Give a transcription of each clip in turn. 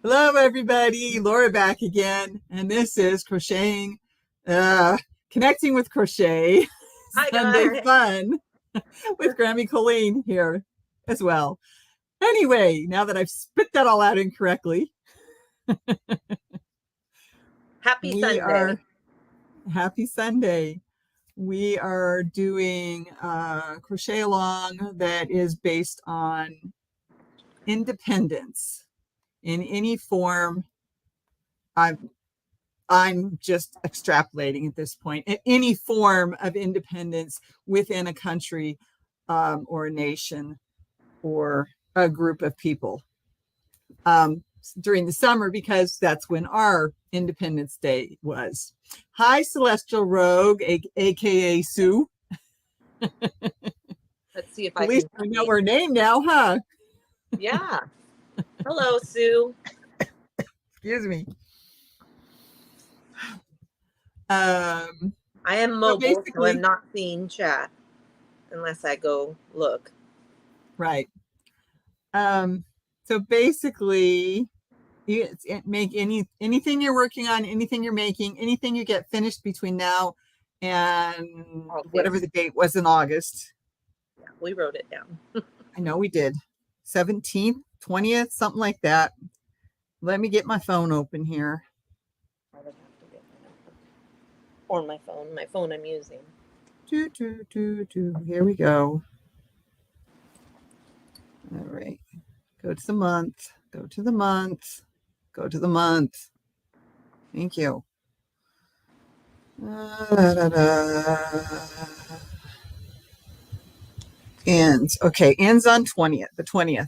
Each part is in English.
Hello, everybody. Laura back again, and this is Connecting with Crochet Hi, Sunday guys. Fun with Grammy Colleen here as well. Anyway, now that I've spit that all out incorrectly, Happy Sunday. Happy Sunday. We are doing crochet along that is based on independence in any form. I'm just extrapolating at this point. Any form of independence within a country or a nation or a group of people during the summer, because that's when our Independence Day was. Hi, Celestial Rogue, aka Sue. Let's see if I At least we know her name now, huh? Yeah. Hello, Sue. Excuse me. I am mobile, so I'm not seeing chat unless I go look. Right. So basically, make anything you're working on, anything you're making, anything you get finished between now and whatever the date was in August. Yeah, we wrote it down. I know we did. 17th, 20th, something like that. Let me get my phone open here. I would have to get or my phone I'm using. Here we go. All right. Go to the month. Go to the month. Go to the month. Thank you. Ends. Okay, ends on the 20th.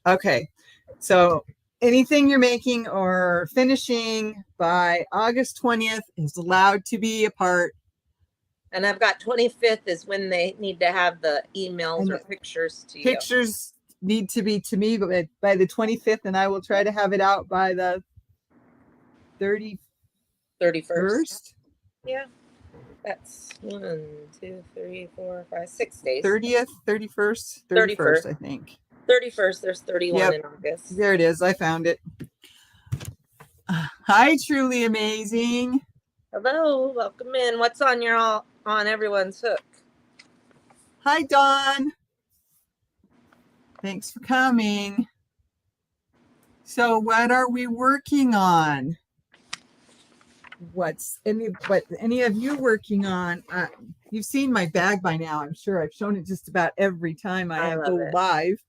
Okay, so anything you're making or finishing by August 20th is allowed to be a part. And I've got 25th is when they need to have the emails or pictures to you. Pictures need to be to me by the 25th, and I will try to have it out by the 31st. Yeah, that's 1, 2, 3, 4, 5, 6 days. 30th, 31st, I think. 31st, there's 31 in August. There it is. I found it. Hi, Truly Amazing. Hello, welcome in. What's on everyone's hook? Hi, Dawn. Thanks for coming. So what are we working on? What's any of you working on? You've seen my bag by now. I'm sure I've shown it just about every time I go live.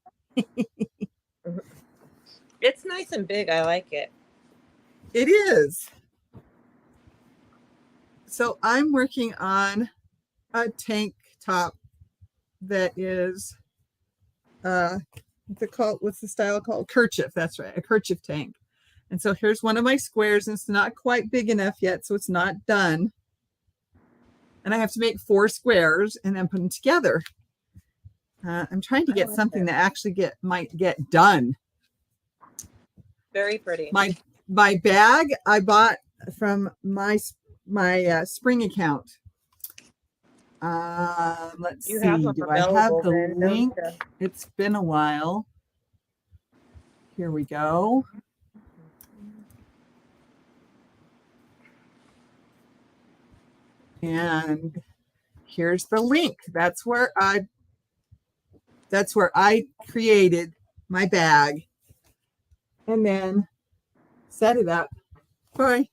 It's nice and big. I like it. It is. So I'm working on a tank top that is what's the style called? Kerchief. That's right, a kerchief tank. And so here's one of my squares, and it's not quite big enough yet, so it's not done. And I have to make 4 squares and then put them together. I'm trying to get something that actually might get done. Very pretty. My bag I bought from my spring account. Let's see. Do I have the link? It's been a while. Here we go. And here's the link. That's where I created my bag and then set it up for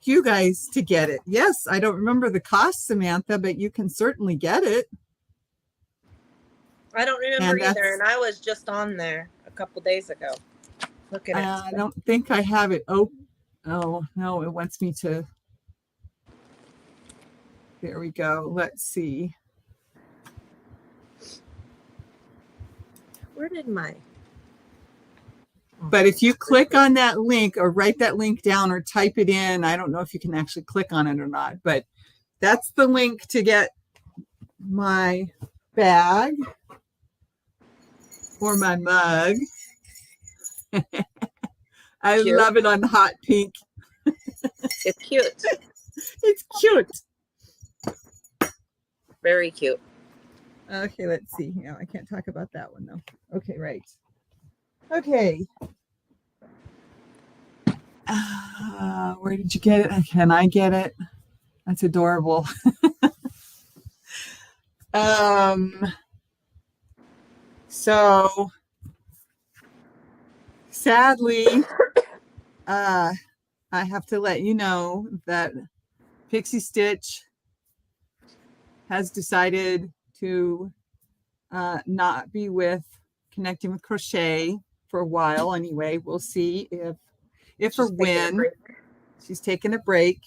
you guys to get it. Yes, I don't remember the cost, Samantha, but you can certainly get it. I don't remember either, and I was just on there a couple days ago. Look at it. I don't think I have it. Oh no, it wants me to. There we go. Let's see. Where did my... But if you click on that link or write that link down or type it in, I don't know if you can actually click on it or not, but that's the link to get my bag or my mug. I love it on hot pink. It's cute. It's cute. Very cute. Okay, let's see. Yeah, I can't talk about that one though. Okay, right. Okay. Where did you get it? Can I get it? That's adorable. So sadly, I have to let you know that Pixie Stitch has decided to not be connecting with crochet for a while anyway. We'll see if or when she's taking a break.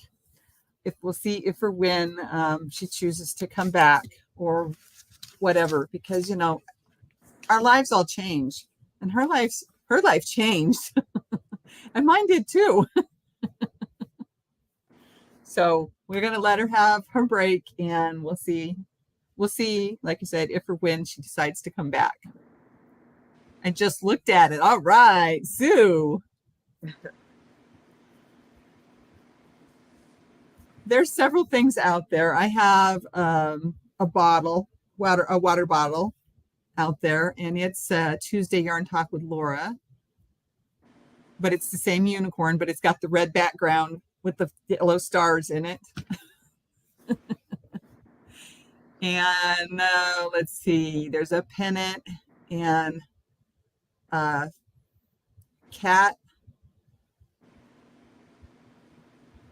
We'll see if or when she chooses to come back or whatever, because you know our lives all change, and her life changed, and mine did too. So we're gonna let her have her break, and we'll see. We'll see, like I said, if or when she decides to come back. I just looked at it. All right, Sue. There's several things out there. I have a water bottle out there, and it's Tuesday Yarn Talk with Laura. But it's the same unicorn, but it's got the red background with the yellow stars in it. And let's see, there's a pennant and a cat.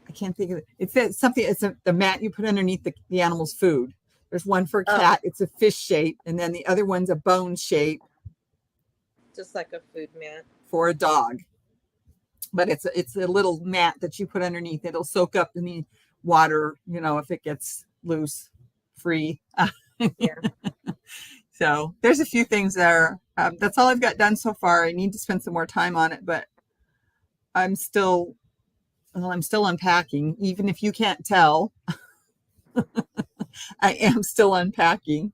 I can't think of it. It's something. It's the mat you put underneath the animal's food. There's one for a cat. It's a fish shape, and then the other one's a bone shape, just like a food mat for a dog. But it's a little mat that you put underneath. It'll soak up any water, you know, if it gets loose, free. Yeah. So there's a few things there. That's all I've got done so far. I need to spend some more time on it, but I'm still unpacking. Even if you can't tell, I am still unpacking.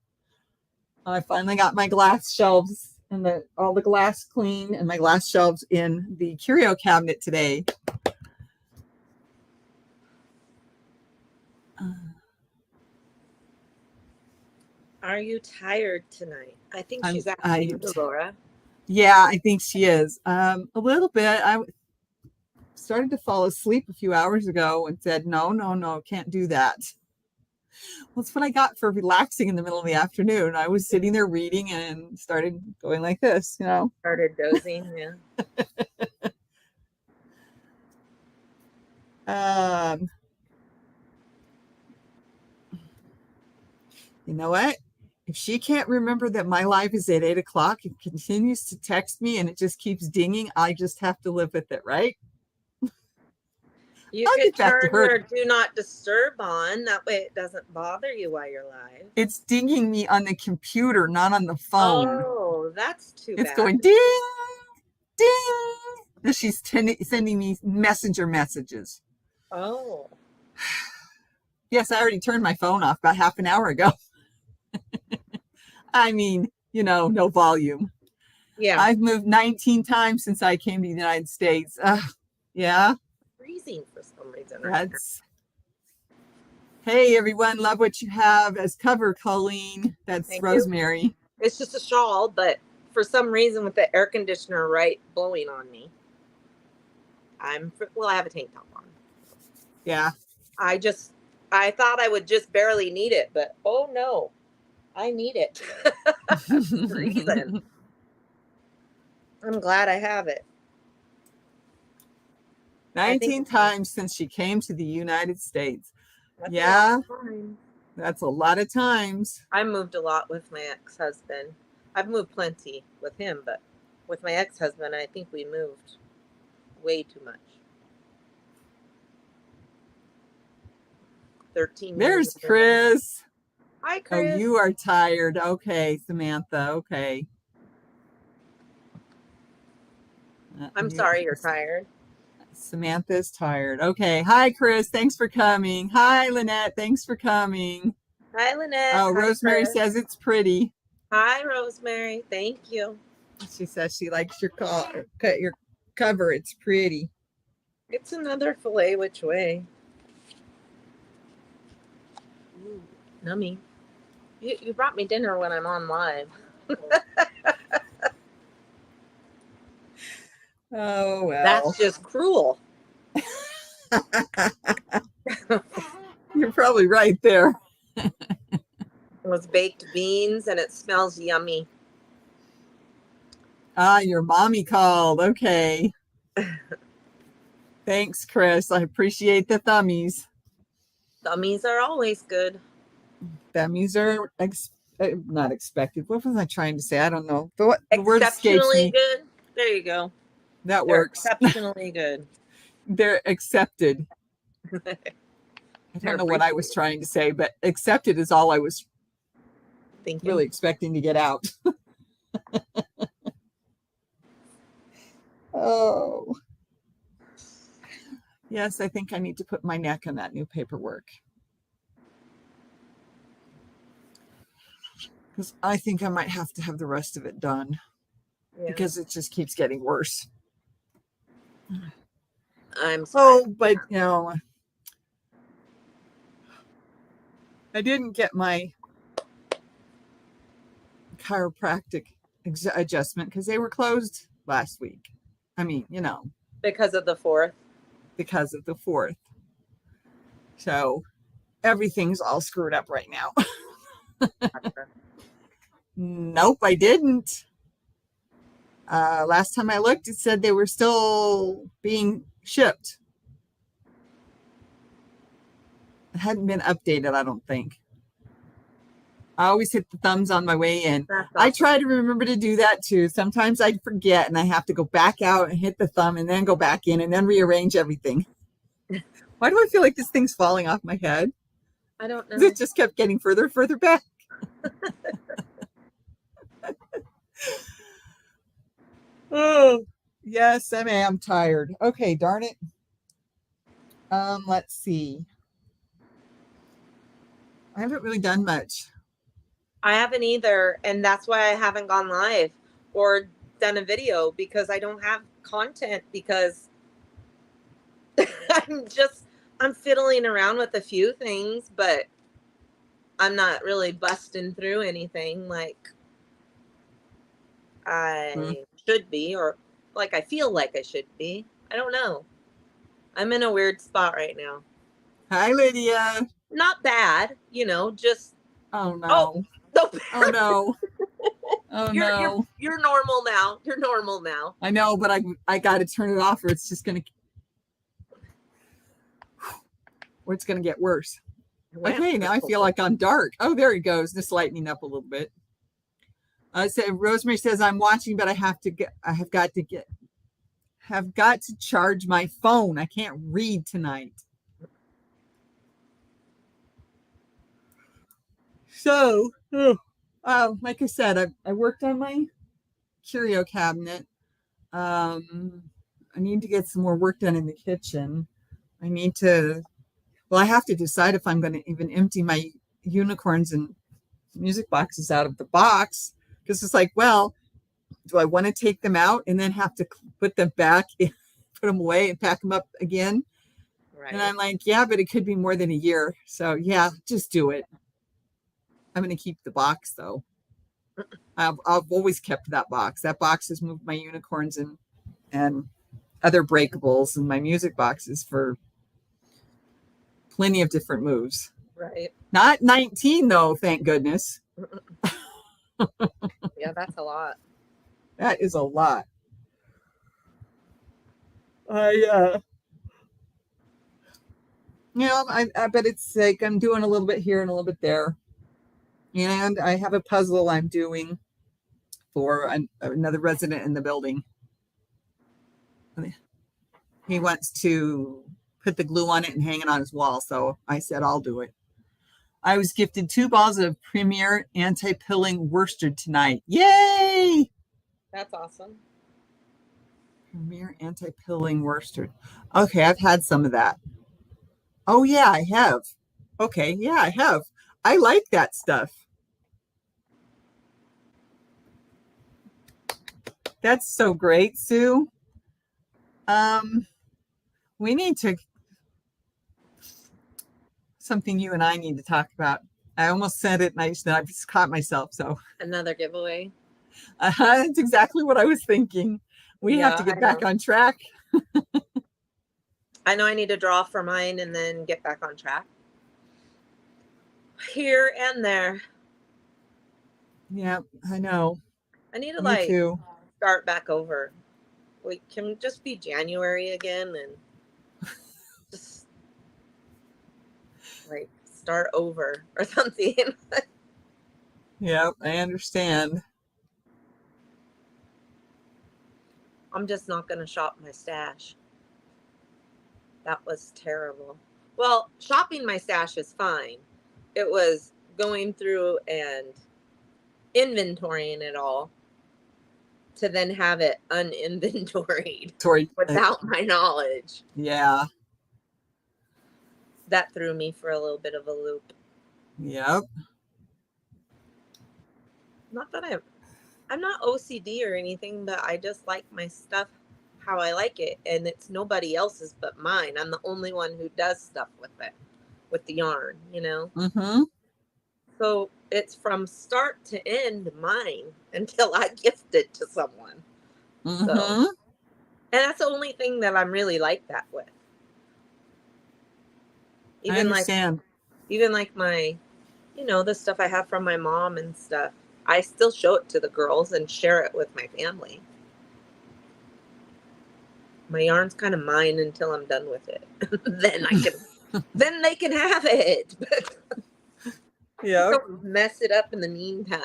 I finally got my glass shelves and all the glass clean and my glass shelves in the curio cabinet today. Are you tired tonight? I think she's asking you, Laura. Yeah, I think she is. A little bit. I started to fall asleep a few hours ago and said, no, can't do that. Well, that's what I got for relaxing in the middle of the afternoon. I was sitting there reading and started going like this, you know. Started dozing, yeah. You know what? If she can't remember that my live is at 8 o'clock and continues to text me and it just keeps dinging, I just have to live with it, right? You could turn your do not disturb on. That way it doesn't bother you while you're live. It's dinging me on the computer, not on the phone. Oh, that's too bad. It's going ding, ding. She's sending me messenger messages. Oh. Yes, I already turned my phone off about half an hour ago. I mean, you know, no volume. Yeah. I've moved 19 times since I came to the United States. Yeah. Freezing for some reason. Hey, everyone. Love what you have as cover, Colleen. That's Thank Rosemary. You. It's just a shawl, but for some reason with the air conditioner blowing on me, I have a tank top on. Yeah. I thought I would just barely need it, but oh no, I need it. Reason. I'm glad I have it. 19 times since she came to the United States. Yeah. That's a lot of times. I moved a lot with my ex-husband. I've moved plenty with him, but with my ex-husband, I think we moved way too much. 13 There's Chris. Hi, Chris. Oh, you are tired. Okay, Samantha. Okay. I'm sorry you're tired. Samantha's tired. Okay. Hi, Chris. Thanks for coming. Hi, Lynette. Thanks for coming. Hi, Lynette. Oh, Hi, Rosemary Chris. says it's pretty. Hi, Rosemary. Thank you. She says she likes your cover. It's pretty. It's another filet which way. Ooh, nummy. You brought me dinner when I'm on live. Oh, well. That's just cruel. You're probably right there. It was baked beans and it smells yummy. Ah, your mommy called. Okay. Thanks, Chris. I appreciate the thummies. Thummies are always good. Thummies are not expected. What was I trying to say? I don't know. The word escapes Exceptionally me. good. There you go. That They're works. exceptionally good. They're accepted. I don't They're know what I was trying to say, but accepted is all I was thinking. really expecting to get out. Oh. Yes, I think I need to put my neck on that new paperwork. Because I think I might have to have the rest of it done. Yeah. Because it just keeps getting worse. I'm sorry. Oh, but you know, I didn't get my chiropractic adjustment because they were closed last week. I mean, you know, Because of the 4th. because of the 4th. So everything's all screwed up right now. Nope, I didn't. Last time I looked, it said they were still being shipped. It hadn't been updated, I don't think. I always hit the thumbs on my way in. That's I awesome. try to remember to do that too. Sometimes I forget and I have to go back out and hit the thumb and then go back in and then rearrange everything. Why do I feel like this thing's falling off my head? I don't know. It just kept getting further and further back. Oh, yes, I am tired. Okay, darn it. Let's see. I haven't really done much. I haven't either, and that's why I haven't gone live or done a video, because I don't have content, because I'm fiddling around with a few things, but I'm not really busting through anything like I should be, or like I feel like I should be. I don't know. I'm in a weird spot right now. Hi, Lydia. Not bad, you know, just Oh, no. oh no. Oh, no. Oh, no. You're normal now. You're normal now. I know, but I got to turn it off or it's just going to, or it's going to get worse. Okay, now I feel like I'm dark. Oh, there it goes. Just lightening up a little bit. Rosemary says, I'm watching, but I have got to charge my phone. I can't read tonight. So, like I said, I worked on my curio cabinet. I need to get some more work done in the kitchen. I have to decide if I'm going to even empty my unicorns and music boxes out of the box, because it's like, well, do I want to take them out and then have to put them back, put them away and pack them up again? Right. And I'm like, yeah, but it could be more than a year. So yeah, just do it. I'm going to keep the box though. I've always kept that box. That box has moved my unicorns and other breakables and my music boxes for plenty of different moves. Right. Not 19 though, thank goodness. Yeah, that's a lot. That is a lot. I bet it's like I'm doing a little bit here and a little bit there. And I have a puzzle I'm doing for another resident in the building. He wants to put the glue on it and hang it on his wall. So I said, I'll do it. I was gifted 2 balls of Premier anti-pilling worsted tonight. Yay! That's awesome. Premier anti-pilling worsted. Okay, I've had some of that. Oh, yeah, I have. Okay, yeah, I have. I like that stuff. That's so great, Sue. We need to, something you and I need to talk about. I almost said it and I just caught myself. So another giveaway. That's exactly what I was thinking. We have to get back on track. I know I need to draw for mine and then get back on track. Here and there. Yeah, I know. I need to Me like too. start back over. We can just be January again and just like start over or something. Yep, I understand. I'm just not going to shop my stash. That was terrible. Well, shopping my stash is fine. It was going through and inventorying it all to then have it uninventoried Sorry. without my knowledge. Yeah. That threw me for a little bit of a loop. Yep. Not that I'm not OCD or anything, but I just like my stuff how I like it, and it's nobody else's but mine. I'm the only one who does stuff with it, with the yarn, you know? Mm-hmm. So it's from start to end mine until I gift it to someone. Mm-hmm. So, and that's the only thing that I'm really like that with. I understand. Even like my, you know, the stuff I have from my mom and stuff, I still show it to the girls and share it with my family. My yarn's kind of mine until I'm done with it. Then they can have it. Yeah. Don't mess it up in the meantime.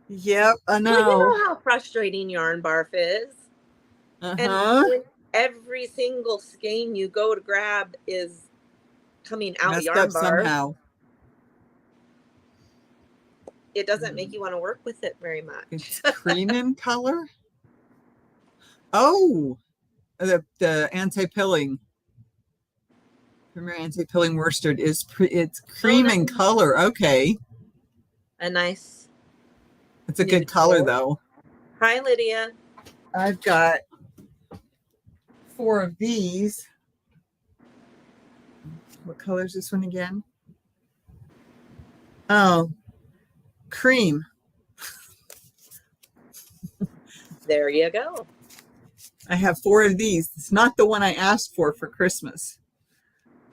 Yep, I know. Well, you know how frustrating yarn barf is. And when every single skein you go to grab is coming out messed yarn up barf, somehow. it doesn't make you want to work with it very much. It's cream in color. Oh, the anti-pilling. Premier anti-pilling worsted is it's cream in color. Okay, a nice. it's a good color though. Hi, Lydia. I've got 4 of these. What color is this one again? Oh, cream. There you go. I have 4 of these. It's not the one I asked for Christmas.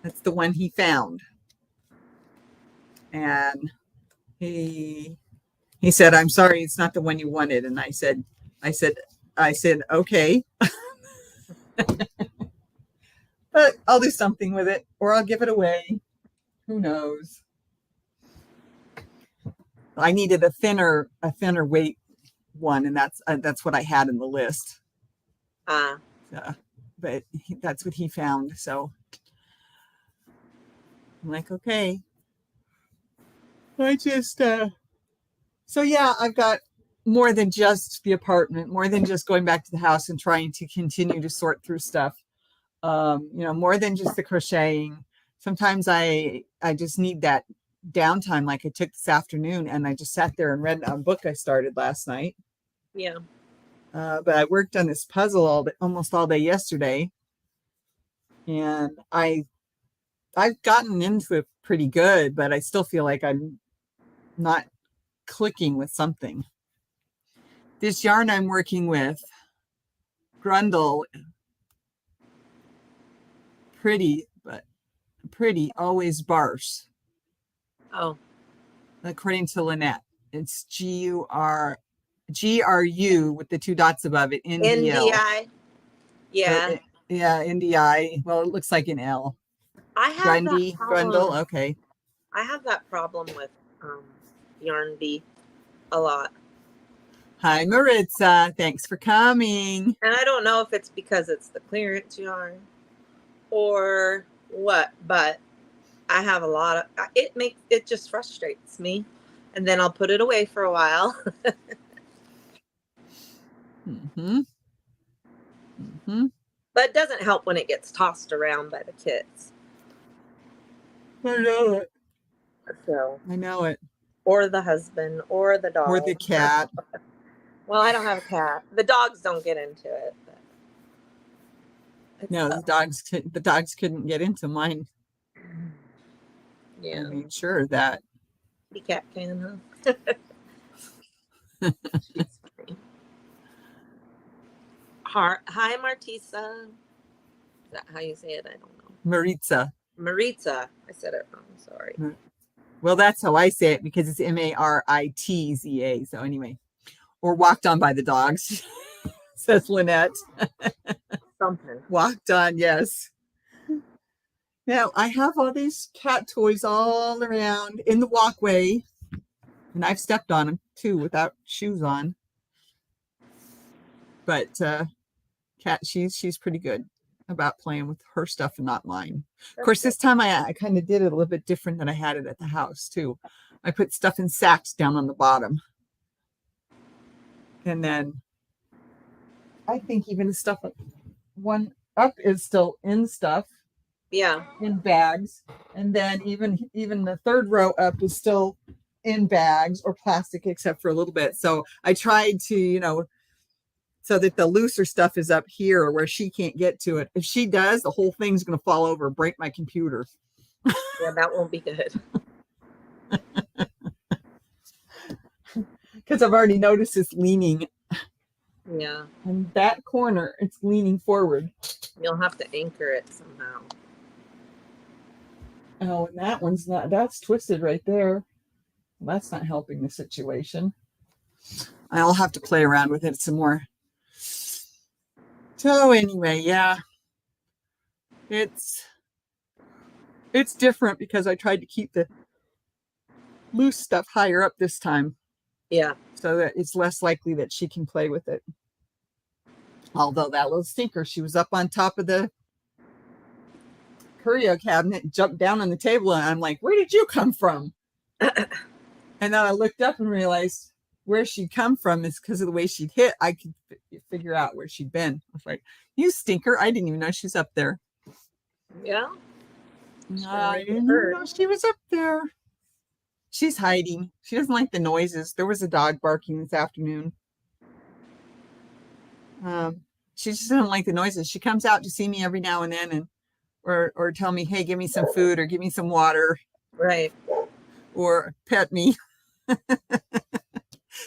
That's the one he found. And he said, "I'm sorry, it's not the one you wanted." And I said, "Okay." But I'll do something with it, or I'll give it away. Who knows? I needed a thinner weight one, and that's what I had in the list. But that's what he found. So I'm like, okay. I just so yeah, I've got more than just the apartment, more than just going back to the house and trying to continue to sort through stuff. More than just the crocheting. Sometimes I just need that downtime like I took this afternoon, and I just sat there and read a book I started last night. Yeah. But I worked on this puzzle almost all day yesterday, and I've gotten into it pretty good, but I still feel like I'm not clicking with something. This yarn I'm working with, Grundle, pretty, always barfs. Oh. According to Lynette, it's GRU with the 2 dots above it. NDI. Yeah. Yeah, NDI. Well, it looks like an L. I have Grundy, Grundle. Okay. I have that problem with Yarn Bee a lot. Hi, Maritza. Thanks for coming. And I don't know if it's because it's the clearance yarn or what, but I have a lot of it just frustrates me. And then I'll put it away for a while. Mm-hmm. Mm-hmm. But it doesn't help when it gets tossed around by the kids. I know it. So I know it. Or the husband or the dog. Or the cat. Well, I don't have a cat. The dogs don't get into it. But no, the dogs couldn't get into mine. Yeah. I mean, sure that. The cat can, huh? She's funny. Hi, Martisa. Is that how you say it? I don't know. Maritza. Maritza. I said it wrong. Sorry. Well, that's how I say it because it's Maritza. So anyway, or walked on by the dogs, says Lynette. Something. Walked on, yes. Now I have all these cat toys all around in the walkway, and I've stepped on them too without shoes on. But Cat, she's pretty good about playing with her stuff and not mine. Of course, this time I kind of did it a little bit different than I had it at the house too. I put stuff in sacks down on the bottom, and then I think even the stuff one up is still in stuff. Yeah. In bags, and then even the third row up is still in bags or plastic, except for a little bit. So I tried to, so that the looser stuff is up here where she can't get to it. If she does, the whole thing's going to fall over, break my computer. Yeah, that won't be good. Because I've already noticed it's leaning. Yeah. In that corner, it's leaning forward. You'll have to anchor it somehow. Oh, and that one's not, that's twisted right there. That's not helping the situation. I'll have to play around with it some more. So anyway, yeah, it's different because I tried to keep the loose stuff higher up this time. Yeah. So that it's less likely that she can play with it. Although that little stinker, she was up on top of the curio cabinet, jumped down on the table, and I'm like, where did you come from? And then I looked up and realized where she'd come from is because of the way she'd hit. I could figure out where she'd been. I was like, you stinker. I didn't even know she's up there. Yeah. I didn't even know she was up there. She's hiding. She doesn't like the noises. There was a dog barking this afternoon. She just doesn't like the noises. She comes out to see me every now and then and or tell me, hey, give me some food or give me some water. Right. Or pet me.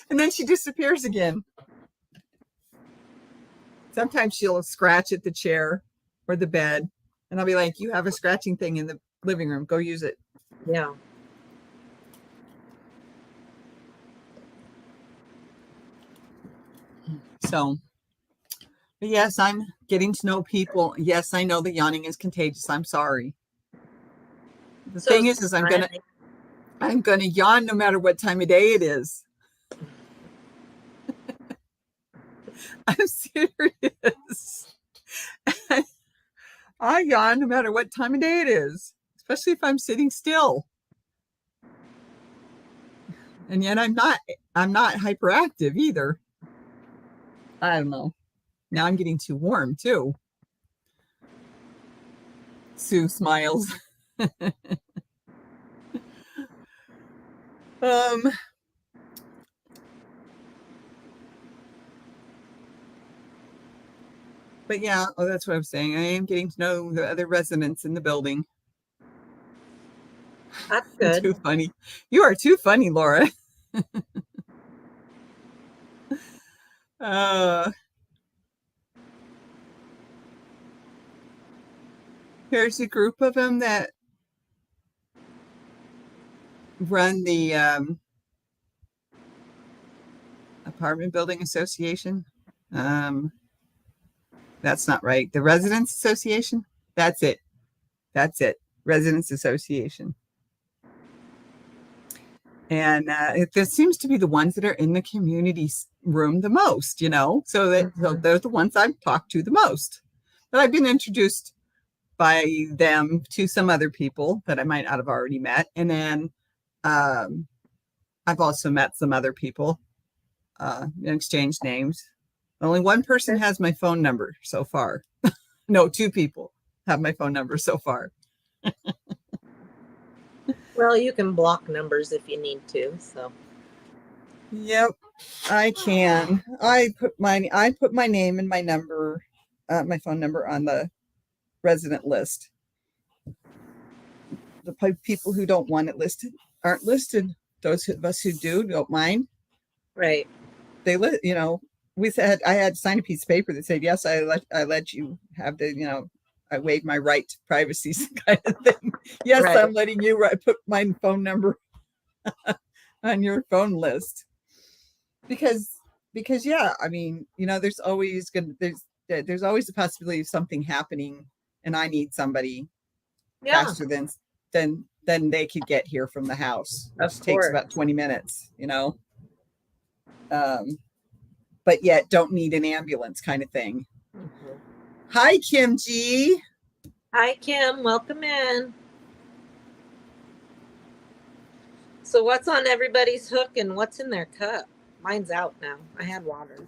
And then she disappears again. Sometimes she'll scratch at the chair or the bed. And I'll be like, you have a scratching thing in the living room. Go use it. Yeah. So, but yes, I'm getting to know people. Yes, I know that yawning is contagious. I'm sorry. The thing is I'm gonna yawn no matter what time of day it is. I'm serious. I yawn no matter what time of day it is, especially if I'm sitting still. And yet I'm not hyperactive either. I don't know. Now I'm getting too warm too. Sue smiles. But yeah, that's what I'm saying. I am getting to know the other residents in the building. That's good. Too funny. You are too funny, Laura. Here's a group of them that run the apartment building association. That's not right. The residents association. That's it. Residents association. And it seems to be the ones that are in the community room the most, so they're the ones I've talked to the most. But I've been introduced by them to some other people that I might not have already met. And then I've also met some other people and exchanged names. Only one person has my phone number so far. No, two people have my phone number so far. Well, you can block numbers if you need to. So. Yep, I can. I put my name and my number, my phone number on the resident list. The people who don't want it listed aren't listed. Those of us who do don't mind. Right. They I had signed a piece of paper that said, yes, I let you have the, I waive my right to privacy kind of thing. Yes, Right. I'm letting you put my phone number on your phone list. Because yeah, I mean, there's always the possibility of something happening and I need somebody Yeah, faster than they could get here from the house, of which takes course. about 20 minutes, but yet don't need an ambulance kind of thing. Mhm. Hi, Kim G. Hi, Kim. Welcome in. So what's on everybody's hook and what's in their cup? Mine's out now. I had water.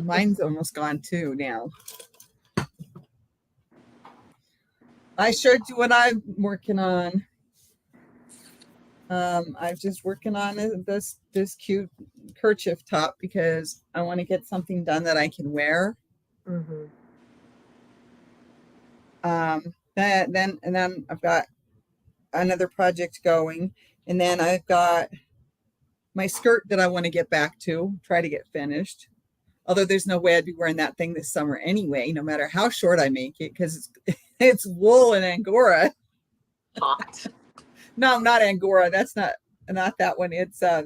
Mine's almost gone too now. I showed you what I'm working on. I'm just working on this cute kerchief top because I want to get something done that I can wear. Mm-hmm. Then I've got another project going, and then I've got my skirt that I want to get back to, try to get finished. Although there's no way I'd be wearing that thing this summer anyway, no matter how short I make it, because it's wool and Angora. Hot. No, not Angora. That's not that one. It's oh,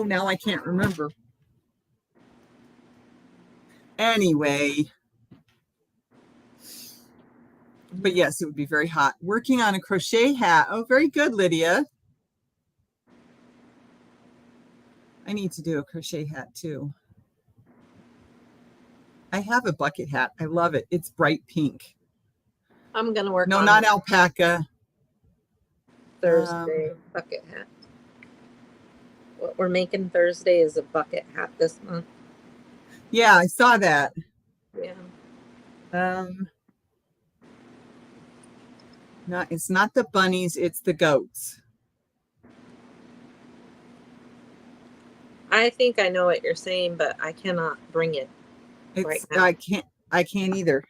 now I can't remember. Anyway, but yes, it would be very hot. Working on a crochet hat. Oh, very good, Lydia. I need to do a crochet hat too. I have a bucket hat. I love it. It's bright pink. I'm gonna work No, on not alpaca. Thursday bucket hat. What we're making Thursday is a bucket hat this month. Yeah, I saw that. Yeah. It's not the bunnies, it's the goats. I think I know what you're saying, but I cannot bring it right now. I can't either.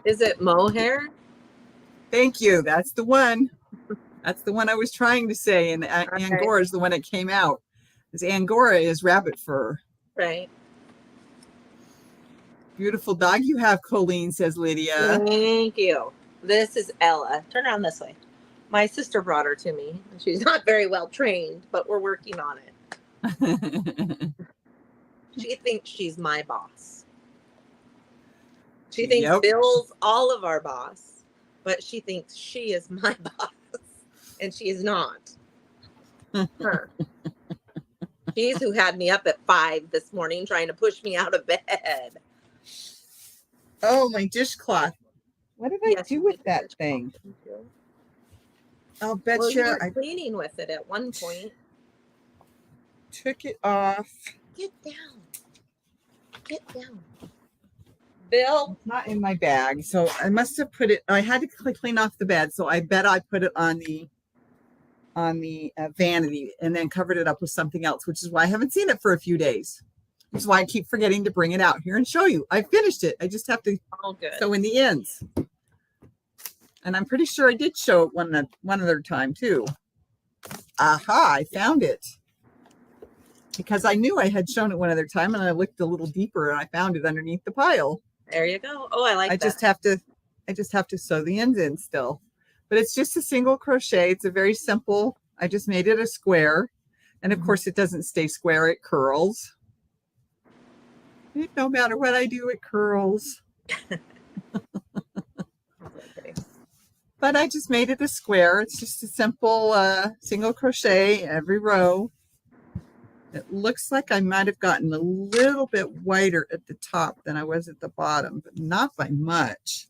Is it mohair? Thank you. That's the one. That's the one I was trying to say. And Okay. Angora is the one that came out. Because Angora is rabbit fur. Right. Beautiful dog you have, Colleen, says Lydia. Thank you. This is Ella. Turn around this way. My sister brought her to me. She's not very well trained, but we're working on it. She thinks she's my boss. She thinks Bill's all of our boss, but she thinks she is my boss, and she is not. Huh. She's who had me up at 5 this morning trying to push me out of bed. Oh, my dishcloth. What did I do with that thing? I'll bet you were cleaning with it at one point. Took it off. Get down. Get down. Bill? It's not in my bag. So I must have put it, I had to clean off the bed. So I bet I put it on the vanity and then covered it up with something else, which is why I haven't seen it for a few days. Which is why I keep forgetting to bring it out here and show you. I finished it. I just have to sew in the ends. And I'm pretty sure I did show it one other time too. Aha, I found it. Because I knew I had shown it one other time and I looked a little deeper and I found it underneath the pile. There you go. Oh, I like that. I just have to sew the ends in still. But it's just a single crochet. It's a very simple, I just made it a square. And of course it doesn't stay square, it curls. No matter what I do, it curls. But I just made it a square. It's just a simple single crochet every row. It looks like I might have gotten a little bit whiter at the top than I was at the bottom, but not by much.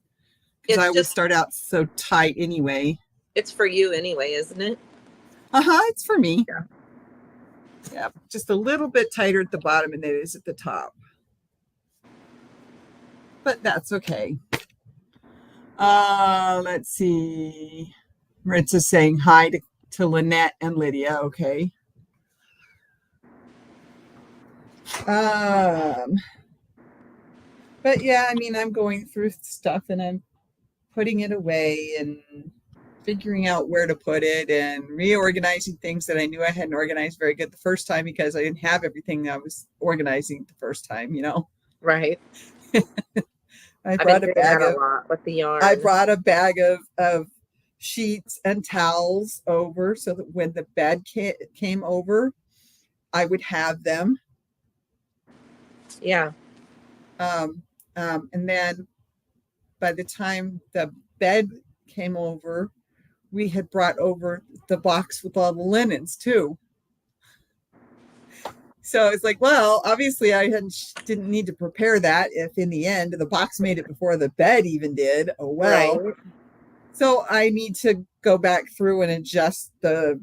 Because I always start out so tight anyway. It's for you anyway, isn't it? It's for me. Yeah, just a little bit tighter at the bottom than it is at the top. But that's okay. Let's see. Maritza's saying hi to Lynette and Lydia. Okay. But yeah, I mean, I'm going through stuff and I'm putting it away and figuring out where to put it and reorganizing things that I knew I hadn't organized very good the first time because I didn't have everything I was organizing the first time, Right. I I've been brought a doing bag that a of lot with the I yarn. brought a bag of sheets and towels over so that when the bed came over, I would have them. Yeah. And then by the time the bed came over, we had brought over the box with all the linens too. So it's like, well, obviously I didn't need to prepare that if in the end the box made it before the bed even did. Oh, well. Right. So I need to go back through and adjust those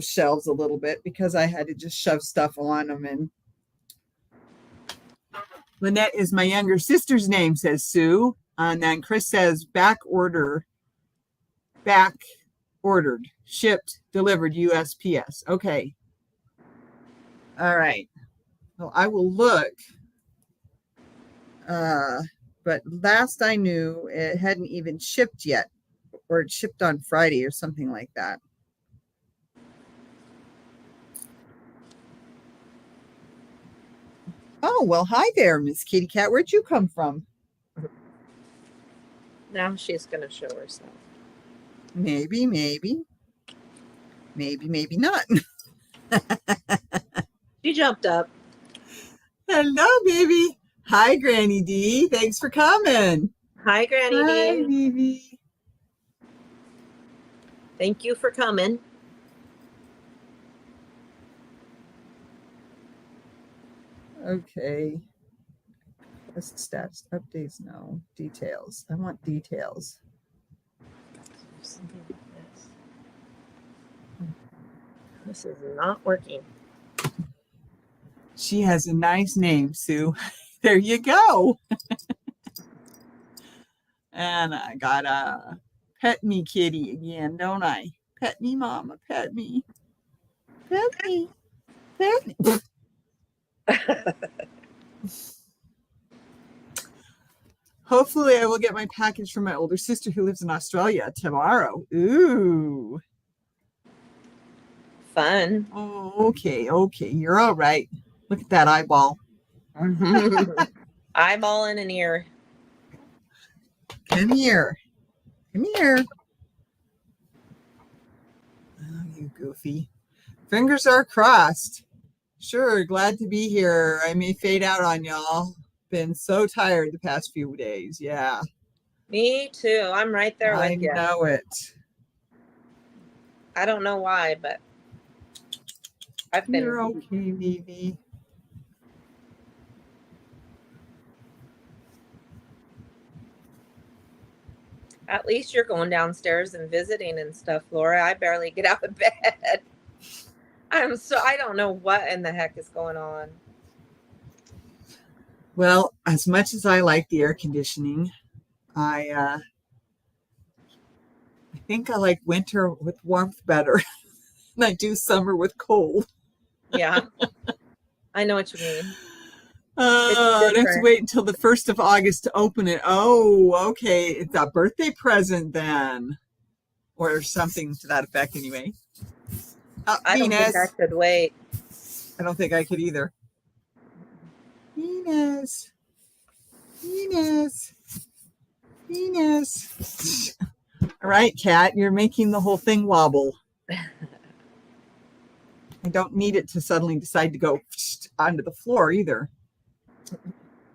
shelves a little bit because I had to just shove stuff on them. And Lynette is my younger sister's name, says Sue. And then Chris says back ordered, shipped, delivered, USPS. Okay. All right. Well, I will look. But last I knew, it hadn't even shipped yet, or it shipped on Friday or something like that. Oh, well, hi there, Miss Kitty Cat. Where'd you come from? Now she's going to show herself. Maybe not. She jumped up. Hello, baby. Hi, Granny D. Thanks for coming. Hi, Granny Hi, D. baby. Thank you for coming. Okay. Stats, updates, no. Details. I want details. This is not working. She has a nice name, Sue. There you go. And I got a pet me kitty again, don't I? Pet me, mama, pet me. Pet me. Pet me. Hopefully I will get my package from my older sister who lives in Australia tomorrow. Ooh. Fun. Oh, okay. You're all right. Look at that eyeball. Eyeball in an ear. Come here. Oh, you goofy. Fingers are crossed. Sure, glad to be here. I may fade out on y'all. Been so tired the past few days. Yeah. Me too. I'm right there with you. I know it. I don't know why, but I've been. You're okay, baby. At least you're going downstairs and visiting and stuff, Laura. I barely get out of bed. I don't know what in the heck is going on. Well, as much as I like the air conditioning, I think I like winter with warmth better than I do summer with cold. Yeah. I know what you mean. I'd have to wait until the 1st of August to open it. Oh, okay. It's a birthday present then. Or something to that effect anyway. I don't think I could wait. I don't think I could either. Venus. All right, Kat, you're making the whole thing wobble. I don't need it to suddenly decide to go onto the floor either.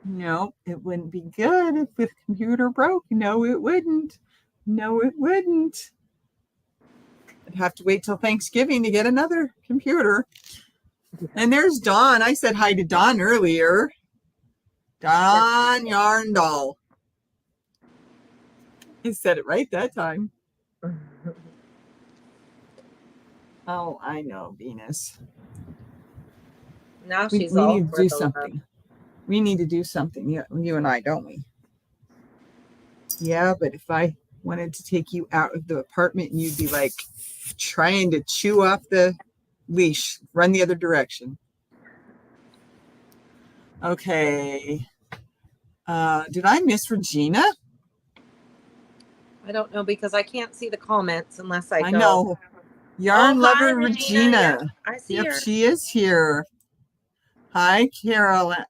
No, it wouldn't be good if the computer broke. No, it wouldn't. I'd have to wait till Thanksgiving to get another computer. And there's Dawn. I said hi to Dawn earlier. Dawn Yarndall. I said it right that time. Oh, I know, Venus. Now we she's all need to do something. We need to do something, you and I, don't we? Yeah, but if I wanted to take you out of the apartment, you'd be like trying to chew off the leash, run the other direction. Okay. Did I miss Regina? I don't know because I can't see the comments unless I I go. know. Yarn Oh, hi, lover Regina. Yep, I see Yep, her. she is here. Hi, Carol. I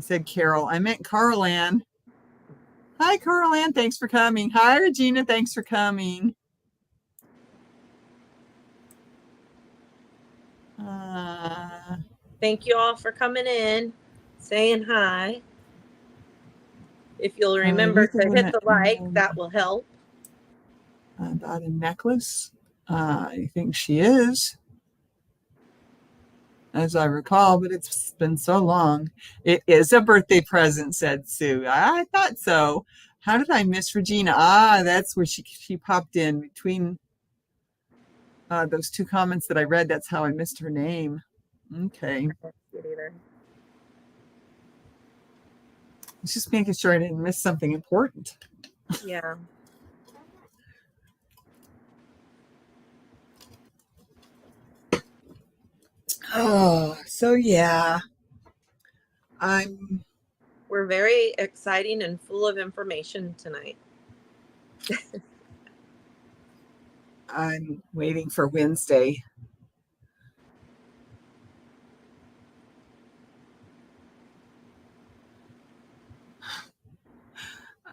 said Carol. I meant Carol Ann. Hi, Carol Ann. Thanks for coming. Hi, Regina. Thanks for coming. Thank you all for coming in, saying hi. If you'll remember to hit the like, that will help. About a necklace. I think she is, as I recall, but it's been so long. It is a birthday present, said Sue. I thought so. How did I miss Regina? That's where she popped in between those two comments that I read. That's how I missed her name. Okay. I can't see it either. I was just making sure I didn't miss something important. Yeah. Oh, so yeah. We're very exciting and full of information tonight. I'm waiting for Wednesday.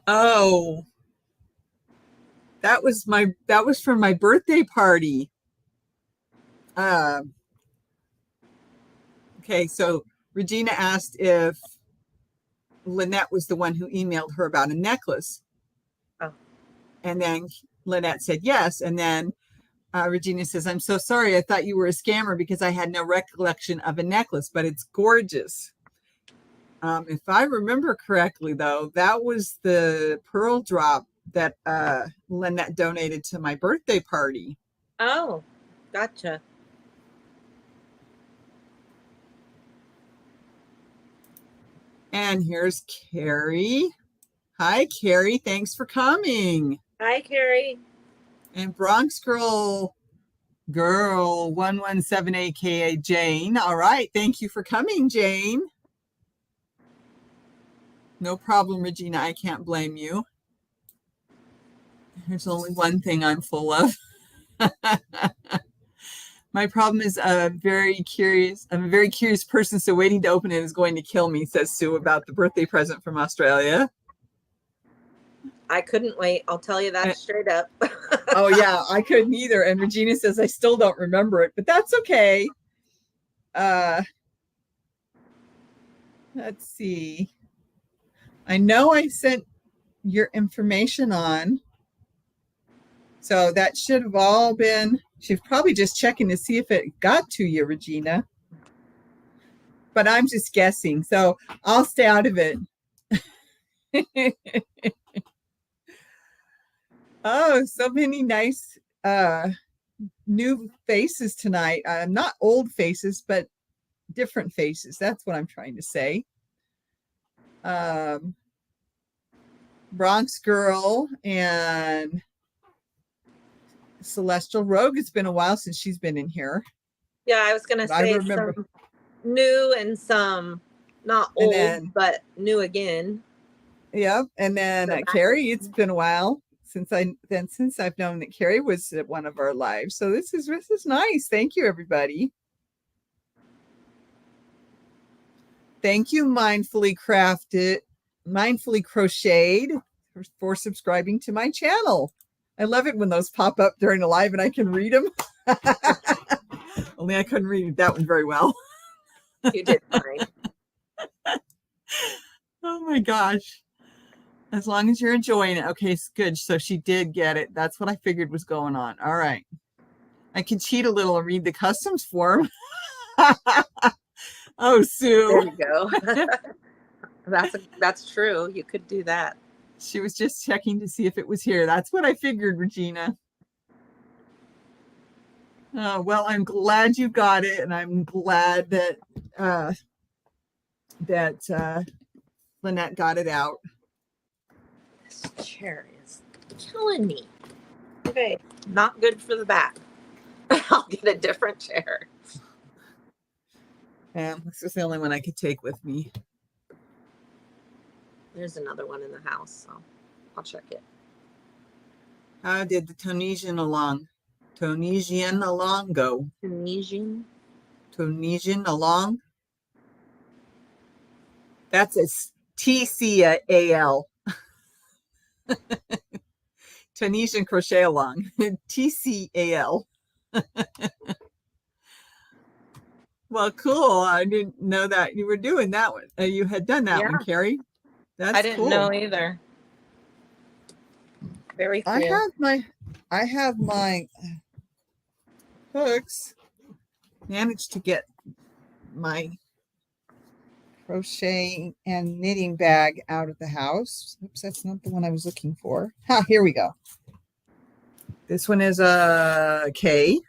Oh, that was for my birthday party. Okay, so Regina asked if Lynette was the one who emailed her about a necklace. Oh. And then Lynette said yes. And then Regina says, I'm so sorry. I thought you were a scammer because I had no recollection of a necklace, but it's gorgeous. If I remember correctly, though, that was the pearl drop that Lynette donated to my birthday party. Oh, gotcha. And here's Carrie. Hi, Carrie. Thanks for coming. Hi, Carrie. And Bronx Girl 117 aka Jane. All right. Thank you for coming, Jane. No problem, Regina. I can't blame you. There's only one thing I'm full of. My problem is I'm a very curious person, so waiting to open it is going to kill me, says Sue about the birthday present from Australia. I couldn't wait. I'll tell you that straight up. Oh, yeah, I couldn't either. And Regina says, I still don't remember it, but that's okay. Let's see. I know I sent your information on. So that should have all been, she's probably just checking to see if it got to you, Regina. But I'm just guessing. So I'll stay out of it. Oh, so many nice new faces tonight. Not old faces, but different faces. That's what I'm trying to say. Bronx Girl and Celestial Rogue. It's been a while since she's been in here. Yeah, I was going to say some new and some not old, but new again. Yep. And then Carrie, it's been a while since I've known that Carrie was at one of our lives. So this is nice. Thank you, everybody. Thank you, Mindfully Crocheted, for subscribing to my channel. I love it when those pop up during a live and I can read them. Only I couldn't read that one very well. You did fine. Oh my gosh. As long as you're enjoying it. Okay, it's good. So she did get it. That's what I figured was going on. All right. I can cheat a little and read the customs form. Oh, Sue. There you go. That's true. You could do that. She was just checking to see if it was here. That's what I figured, Regina. Oh, well, I'm glad you got it, and I'm glad that Lynette got it out. This chair is killing me. Okay, not good for the back. I'll get a different chair. Yeah, this was the only one I could take with me. There's another one in the house, so I'll check it. How did the Tunisian along go? Tunisian along. That's a TCAL. Tunisian crochet along. TCAL. Well, cool. I didn't know that you were doing that one. You had done that one, Carrie. That's I didn't cool. know either. Very cool. I have my hooks. Managed to get my crochet and knitting bag out of the house. Oops, that's not the one I was looking for. Here we go. This one is a K.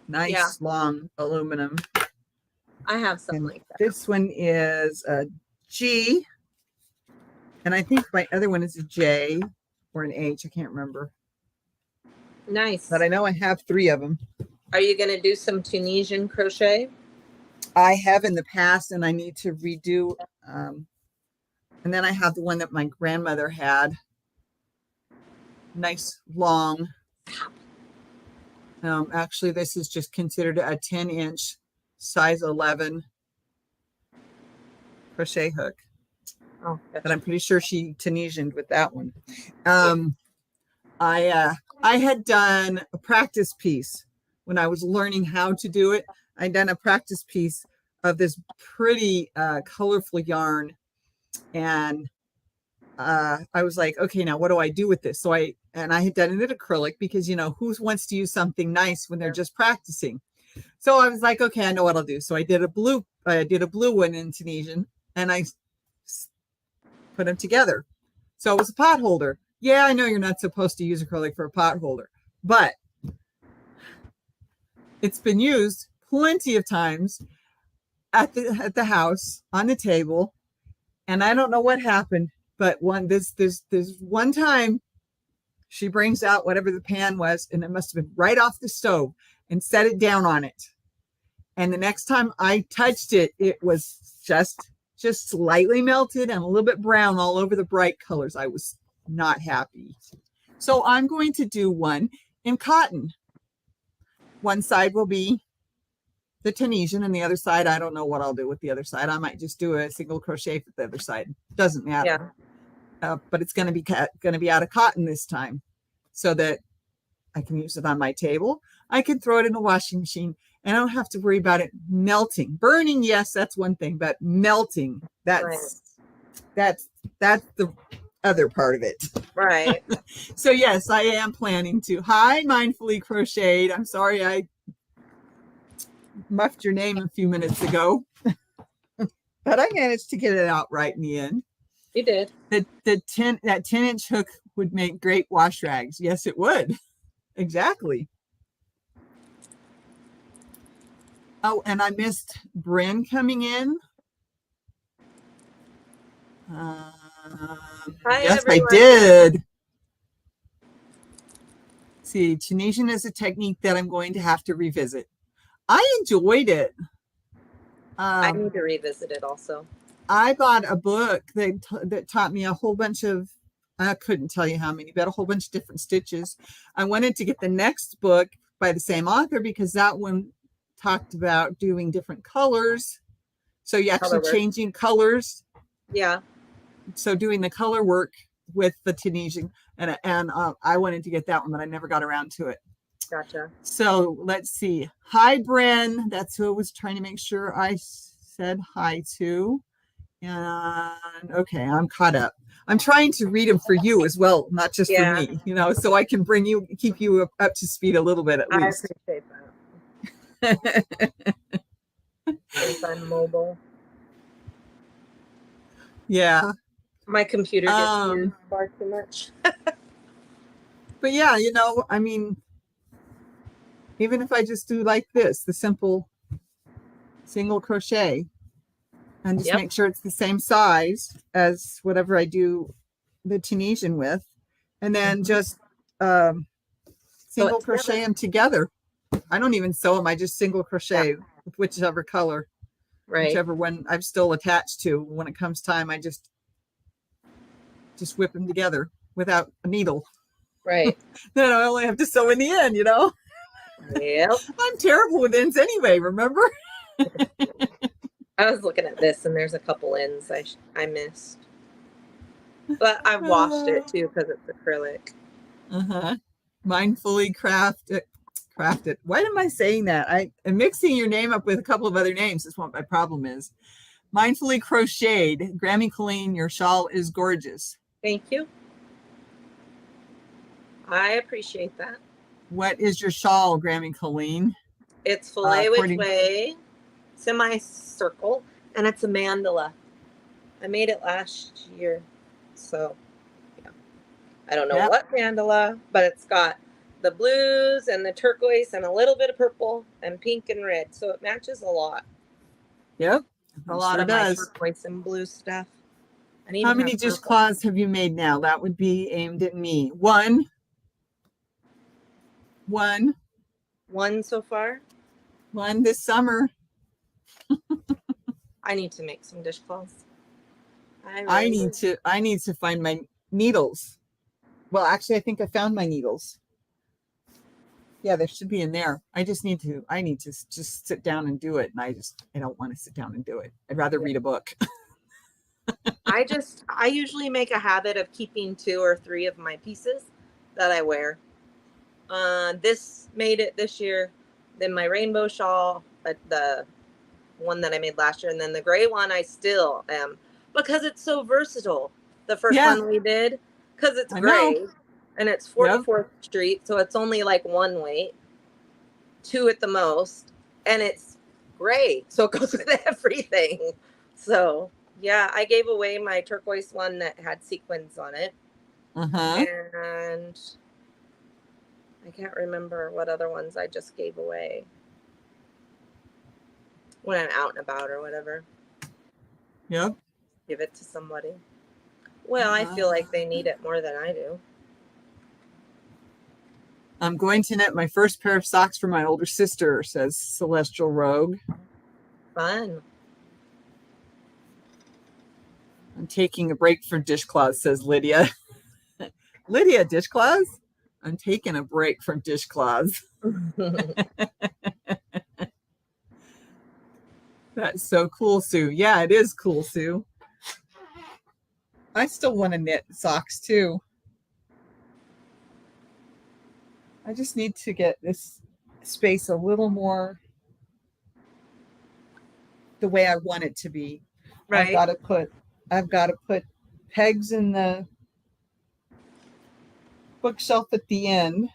Nice long aluminum. I have something And like that. this one is a G. And I think my other one is a J or an H. I can't remember. Nice. But I know I have 3 of them. Are you going to do some Tunisian crochet? I have in the past, and I need to redo. And then I have the one that my grandmother had. Nice long. Actually, this is just considered a 10-inch, size 11 crochet hook. Oh, but I'm pretty sure she Tunisianed with that one. I had done a practice piece when I was learning how to do it. I'd done a practice piece of this pretty colorful yarn, and I was like, okay, now what do I do with this? So I had done it in acrylic because, you know, who wants to use something nice when they're just practicing? So I was like, okay, I know what I'll do. So I did a blue one in Tunisian, and I put them together. So it was a pot holder. Yeah, I know you're not supposed to use acrylic for a pot holder, but it's been used plenty of times at the house on the table, and I don't know what happened, but this one time she brings out whatever the pan was, and it must have been right off the stove, and set it down on it. And the next time I touched it, it was just slightly melted and a little bit brown all over the bright colors. I was not happy. So I'm going to do one in cotton. One side will be the Tunisian, and the other side, I don't know what I'll do with the other side. I might just do a single crochet for the other side. Doesn't matter. Yeah. But it's going to be out of cotton this time, so that I can use it on my table. I can throw it in a washing machine, and I don't have to worry about it melting. Burning, yes, that's one thing, but melting, that's the other part of it. Right. So yes, I am planning to. Hi, Mindfully Crocheted. I'm sorry I muffed your name a few minutes ago, but I managed to get it out right in the end. You did. That 10-inch hook would make great wash rags. Yes, it would. Exactly. Oh, and I missed Bryn coming in. Hi, yes, everyone. I did. See, Tunisian is a technique that I'm going to have to revisit. I enjoyed it. I need to revisit it also. I bought a book that taught me a whole bunch of, I couldn't tell you how many, but a whole bunch of different stitches. I wanted to get the next book by the same author because that one talked about doing different colors. So you actually changing colors. Yeah. So doing the color work with the Tunisian, and I wanted to get that one, but I never got around to it. Gotcha. So let's see. Hi, Bren. That's who I was trying to make sure I said hi to. And okay, I'm caught up. I'm trying to read them for you as well, not just for me, you know, so I can keep you up to speed a little bit at least. I appreciate that. Since I'm mobile. Yeah. My computer gets used far too much. But yeah, you know, I mean, even if I just do like this, the simple single crochet, and just make sure it's the same size as whatever I do the Tunisian with, and then just single crochet them together. I don't even sew them. I just single crochet with whichever color, whichever one I'm still attached to. When it comes time, I just whip them together without a needle. Right. Then I only have to sew in the end, you know? Yep. I'm terrible with ends anyway, remember? I was looking at this and there's a couple ends I missed. But I've washed it too because it's acrylic. Uh-huh. Mindfully crafted. Why am I saying that? I'm mixing your name up with a couple of other names. That's what my problem is. Mindfully crocheted. Grammy Colleen, your shawl is gorgeous. Thank you. I appreciate that. What is your shawl, Grammy Colleen? It's filet which way, semicircle, and it's a mandala. I made it last year, so yeah. I don't know what mandala, but it's got the blues and the turquoise and a little bit of purple and pink and red, so it matches a lot. Yep, a lot of my turquoise and blue stuff. How many dishcloths have you made now? That would be aimed at me. One so far. One this summer. I need to make some dishcloths. I need to find my needles. Well, actually, I think I found my needles. Yeah, they should be in there. I need to just sit down and do it. And I don't want to sit down and do it. I'd rather read a book. I usually make a habit of keeping 2 or 3 of my pieces that I wear. This made it this year. Then my rainbow shawl, the one that I made last year, and then the gray one I still am, because it's so versatile. The first one we did, because it's gray and it's 44th Street, so it's only like 1 weight, 2 at the most, and it's gray, so it goes with everything. So yeah, I gave away my turquoise one that had sequins on it, and I can't remember what other ones I just gave away when I'm out and about or whatever. Yep. Give it to somebody. Well, I feel like they need it more than I do. I'm going to knit my first pair of socks for my older sister, says Celestial Rogue. Fun. I'm taking a break from dishcloths, says Lydia. Lydia, dishcloths? I'm taking a break from dishcloths. That's so cool, Sue. Yeah, it is cool, Sue. I still want to knit socks too. I just need to get this space a little more the way I want it to be. Right. I've got to put pegs in the bookshelf at the end.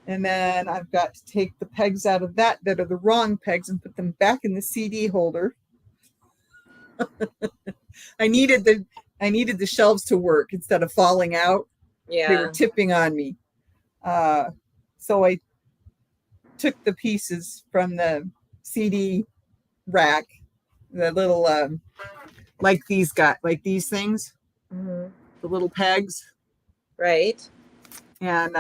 And then I've got to take the pegs out of that are the wrong pegs and put them back in the CD holder. I needed the shelves to work instead of falling out. Yeah. They were tipping on me. So I took the pieces from the CD rack, the little like these things, the little pegs, right, and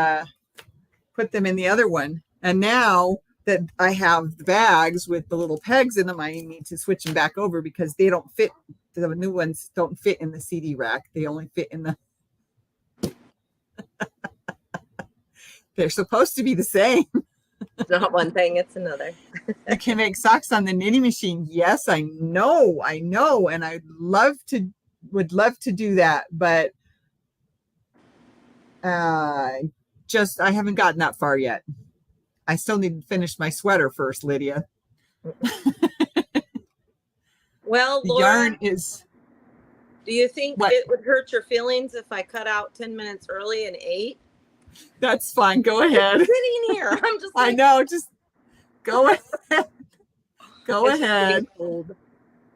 put them in the other one. And now that I have the bags with the little pegs in them, I need to switch them back over because they don't fit. The new ones don't fit in the CD rack. They only fit in the they're supposed to be the same. It's not one thing, it's another. You can make socks on the knitting machine. Yes, I know. And would love to do that, but I haven't gotten that far yet. I still need to finish my sweater first, Lydia. Well, the Laura, yarn is. Do you think it would hurt your feelings if I cut out 10 minutes early and ate? That's fine. Go ahead. I'm sitting here. I'm just like, I know. Just go ahead. Go ahead.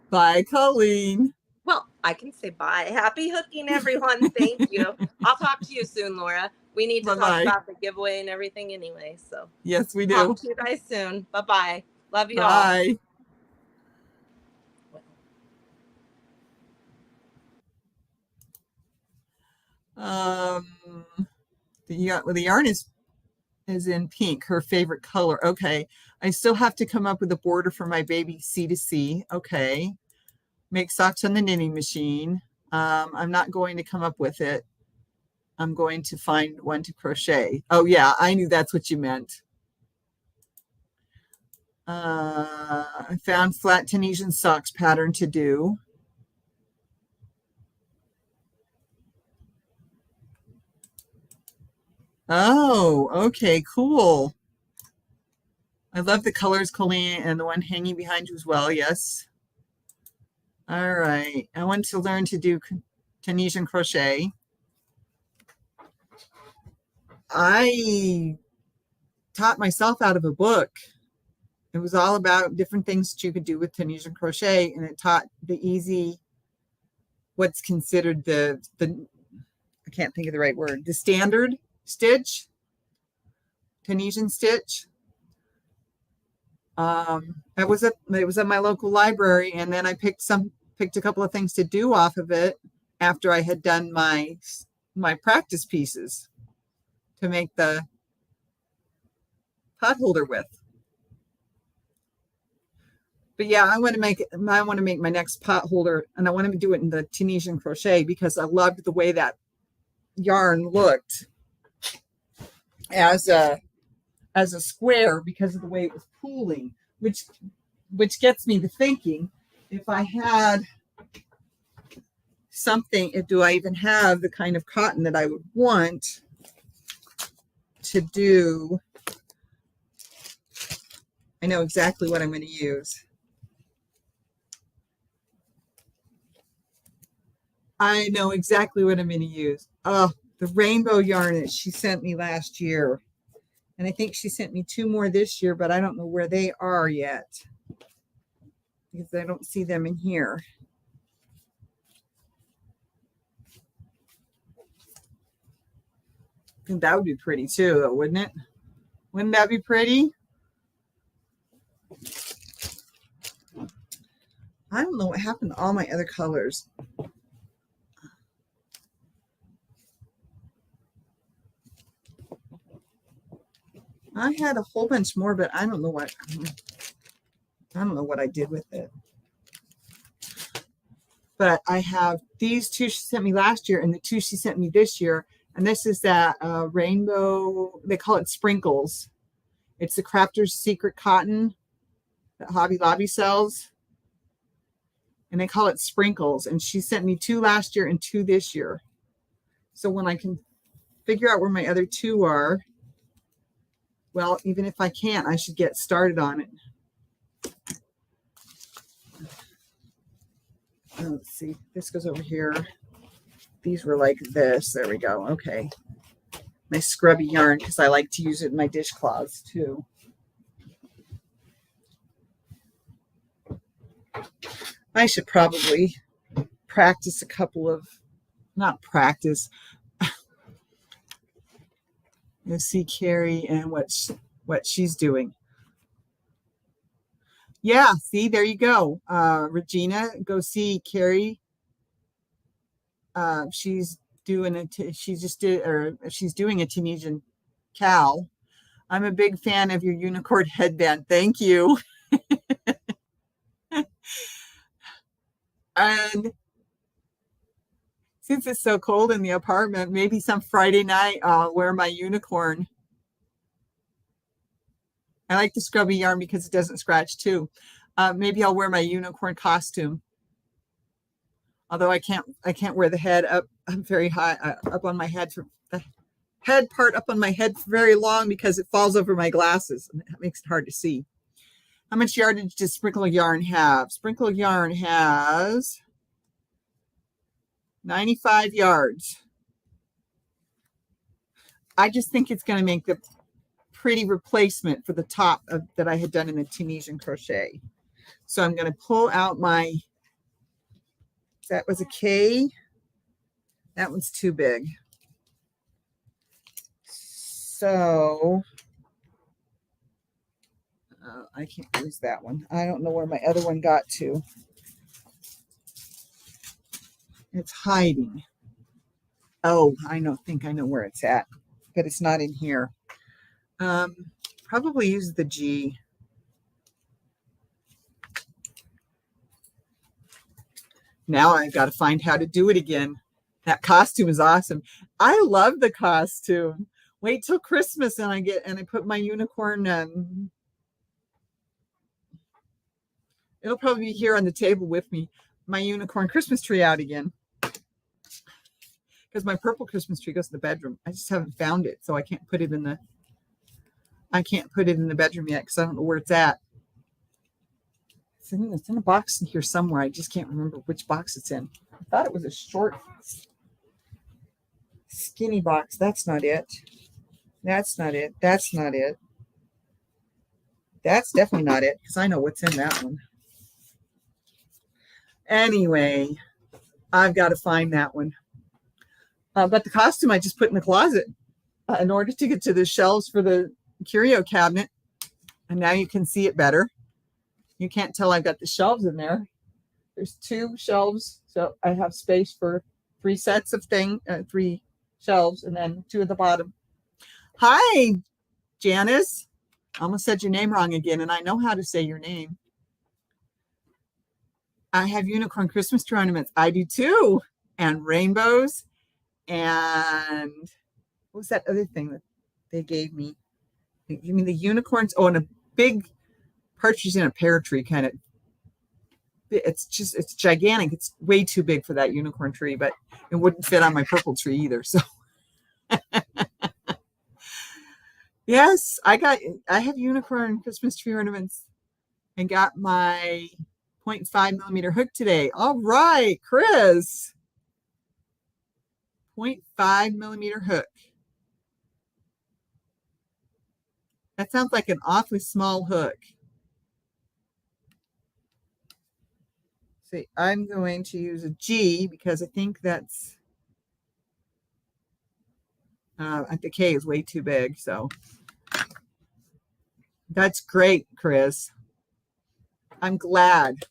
Bye, Colleen. Well, I can say bye. Happy hooking, everyone. Thank you. I'll talk to you soon, Laura. We need to talk about the giveaway and everything anyway. So yes, we do. Talk to you guys soon. Bye-bye. Love you all. Bye. The yarn is in pink, her favorite color. Okay. I still have to come up with a border for my baby C2C. Okay. Make socks on the knitting machine. I'm not going to come up with it. I'm going to find one to crochet. Oh yeah, I knew that's what you meant. I found flat Tunisian socks pattern to do. Oh, okay, cool. I love the colors, Colleen, and the one hanging behind you as well. Yes. All right. I want to learn to do Tunisian crochet. I taught myself out of a book. It was all about different things that you could do with Tunisian crochet, and it taught the easy, what's considered the I can't think of the right word, the standard stitch, Tunisian stitch. It was at my local library, and then I picked a couple of things to do off of it after I had done my practice pieces to make the pot holder with. But yeah, I want to make my next pot holder, and I want to do it in the Tunisian crochet because I loved the way that yarn looked as a square because of the way it was pooling, which gets me to thinking, if I had something, do I even have the kind of cotton that I would want to do? I know exactly what I'm going to use. I know exactly what I'm going to use. Oh, the rainbow yarn that she sent me last year. And I think she sent me 2 more this year, but I don't know where they are yet because I don't see them in here. I think that would be pretty too, though, wouldn't it? Wouldn't that be pretty? I don't know what happened to all my other colors. I had a whole bunch more, but I don't know what I did with it. But I have these 2 she sent me last year and the 2 she sent me this year. And this is that rainbow, they call it sprinkles. It's the Crafter's Secret Cotton that Hobby Lobby sells. And they call it sprinkles. And she sent me 2 last year and 2 this year. So when I can figure out where my other 2 are, well, even if I can't, I should get started on it. Let's see. This goes over here. These were like this. There we go. Okay. My scrubby yarn, because I like to use it in my dishcloths too. I should probably practice a couple of, not practice. You'll see Carrie and what she's doing. Yeah, see, there you go. Regina, go see Carrie. She's doing a Tunisian cowl. I'm a big fan of your unicorn headband. Thank you. And since it's so cold in the apartment, maybe some Friday night I'll wear my unicorn. I like the scrubby yarn because it doesn't scratch too. Maybe I'll wear my unicorn costume. Although I can't wear the head up very high up on my head, for the head part up on my head for very long because it falls over my glasses and that makes it hard to see. How much yardage does Sprinkle Yarn have? Sprinkle Yarn has 95 yards. I just think it's going to make the pretty replacement for the top that I had done in the Tunisian crochet. So I'm going to pull out my, that was a K. That one's too big. So I can't use that one. I don't know where my other one got to. It's hiding. Oh, think I know where it's at, but it's not in here. Probably use the G. Now I've got to find how to do it again. That costume is awesome. I love the costume. Wait till Christmas and I put my unicorn. It'll probably be here on the table with me. My unicorn Christmas tree out again. Because my purple Christmas tree goes in the bedroom. I just haven't found it, so I can't put it in the bedroom yet because I don't know where it's at. It's in a box in here somewhere. I just can't remember which box it's in. I thought it was a short, skinny box. That's not it. That's not it. That's not it. That's definitely not it because I know what's in that one. Anyway, I've got to find that one. But the costume I just put in the closet in order to get to the shelves for the curio cabinet. And now you can see it better. You can't tell I've got the shelves in there. There's 2 shelves. So I have space for 3 sets of 3 shelves and then 2 at the bottom. Hi, Janice. I almost said your name wrong again, and I know how to say your name. I have unicorn Christmas tree ornaments. I do too. And rainbows. And what was that other thing that they gave me? They gave me the unicorns. Oh, and a big partridge in a pear tree kind of. It's gigantic. It's way too big for that unicorn tree, but it wouldn't fit on my purple tree either. So yes, I have unicorn Christmas tree ornaments and got my 0.5 millimeter hook today. All right, Chris. 0.5 millimeter hook. That sounds like an awfully small hook. See, I'm going to use a G because I think that's the K is way too big. So that's great, Chris. I'm glad.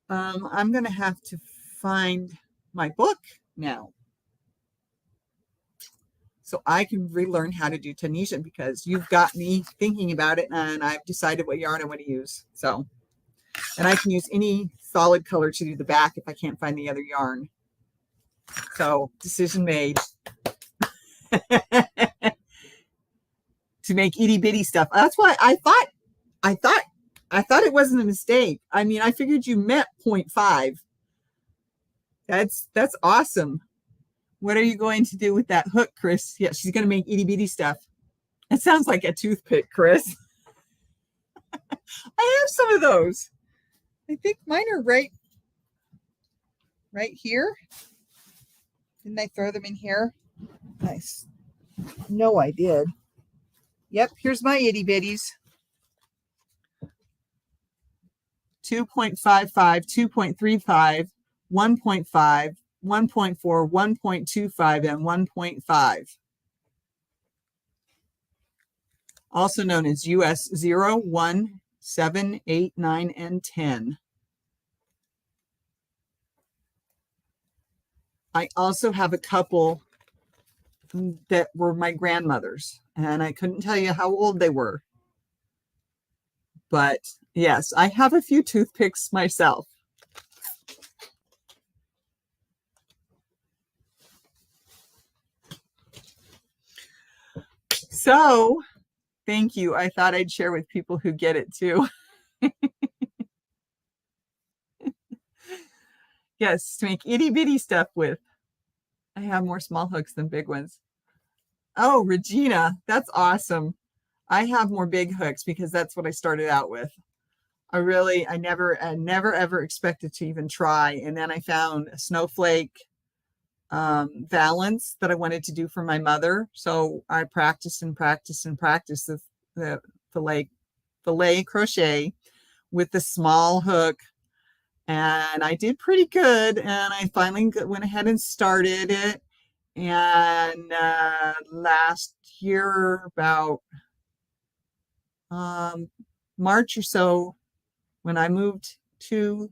I'm going to have to find my book now so I can relearn how to do Tunisian because you've got me thinking about it and I've decided what yarn I want to use. So, and I can use any solid color to do the back if I can't find the other yarn. So decision made. To make itty bitty stuff. That's why I thought it wasn't a mistake. I mean, I figured you meant 0.5. That's awesome. What are you going to do with that hook, Chris? Yeah, she's going to make itty bitty stuff. It sounds like a toothpick, Chris. I have some of those. I think mine are right here. Didn't I throw them in here? Nice. No, I did. Yep, here's my itty bitties. 2.55, 2.35, 1.5, 1.4, 1.25, and 1.5. Also known as US 0, 1, 7, 8, 9, and 10. I also have a couple that were my grandmother's, and I couldn't tell you how old they were. But yes, I have a few toothpicks myself. So, thank you. I thought I'd share with people who get it too. Yes, to make itty bitty stuff with. I have more small hooks than big ones. Oh, Regina, that's awesome. I have more big hooks because that's what I started out with. I never ever expected to even try. And then I found a snowflake valance that I wanted to do for my mother. So I practiced and practiced and practiced the fillet crochet with the small hook. And I did pretty good. And I finally went ahead and started it. And last year, about March or so, when I moved to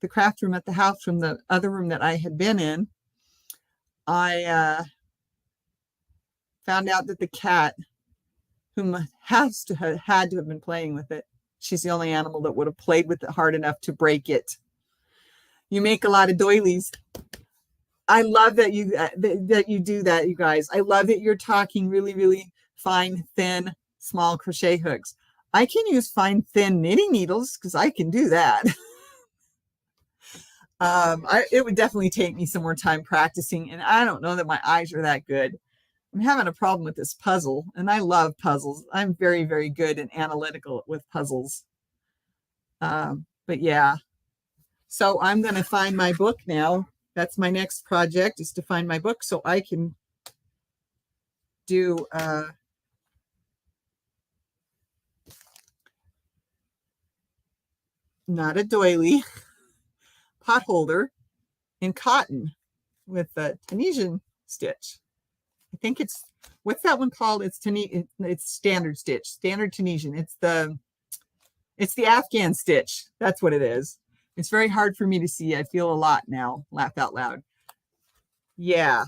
the craft room at the house from the other room that I had been in, I found out that the cat, whom had to have been playing with it, she's the only animal that would have played with it hard enough to break it. You make a lot of doilies. I love that that you do that, you guys. I love that you're talking really, really fine, thin, small crochet hooks. I can use fine, thin knitting needles because I can do that. It would definitely take me some more time practicing, and I don't know that my eyes are that good. I'm having a problem with this puzzle, and I love puzzles. I'm very, very good and analytical with puzzles. But yeah, so I'm going to find my book now. That's my next project, is to find my book so I can do not a doily, pot holder in cotton with a Tunisian stitch. I think it's, what's that one called? It's standard stitch, standard Tunisian. It's the Afghan stitch. That's what it is. It's very hard for me to see. I feel a lot now. Laugh out loud. Yeah,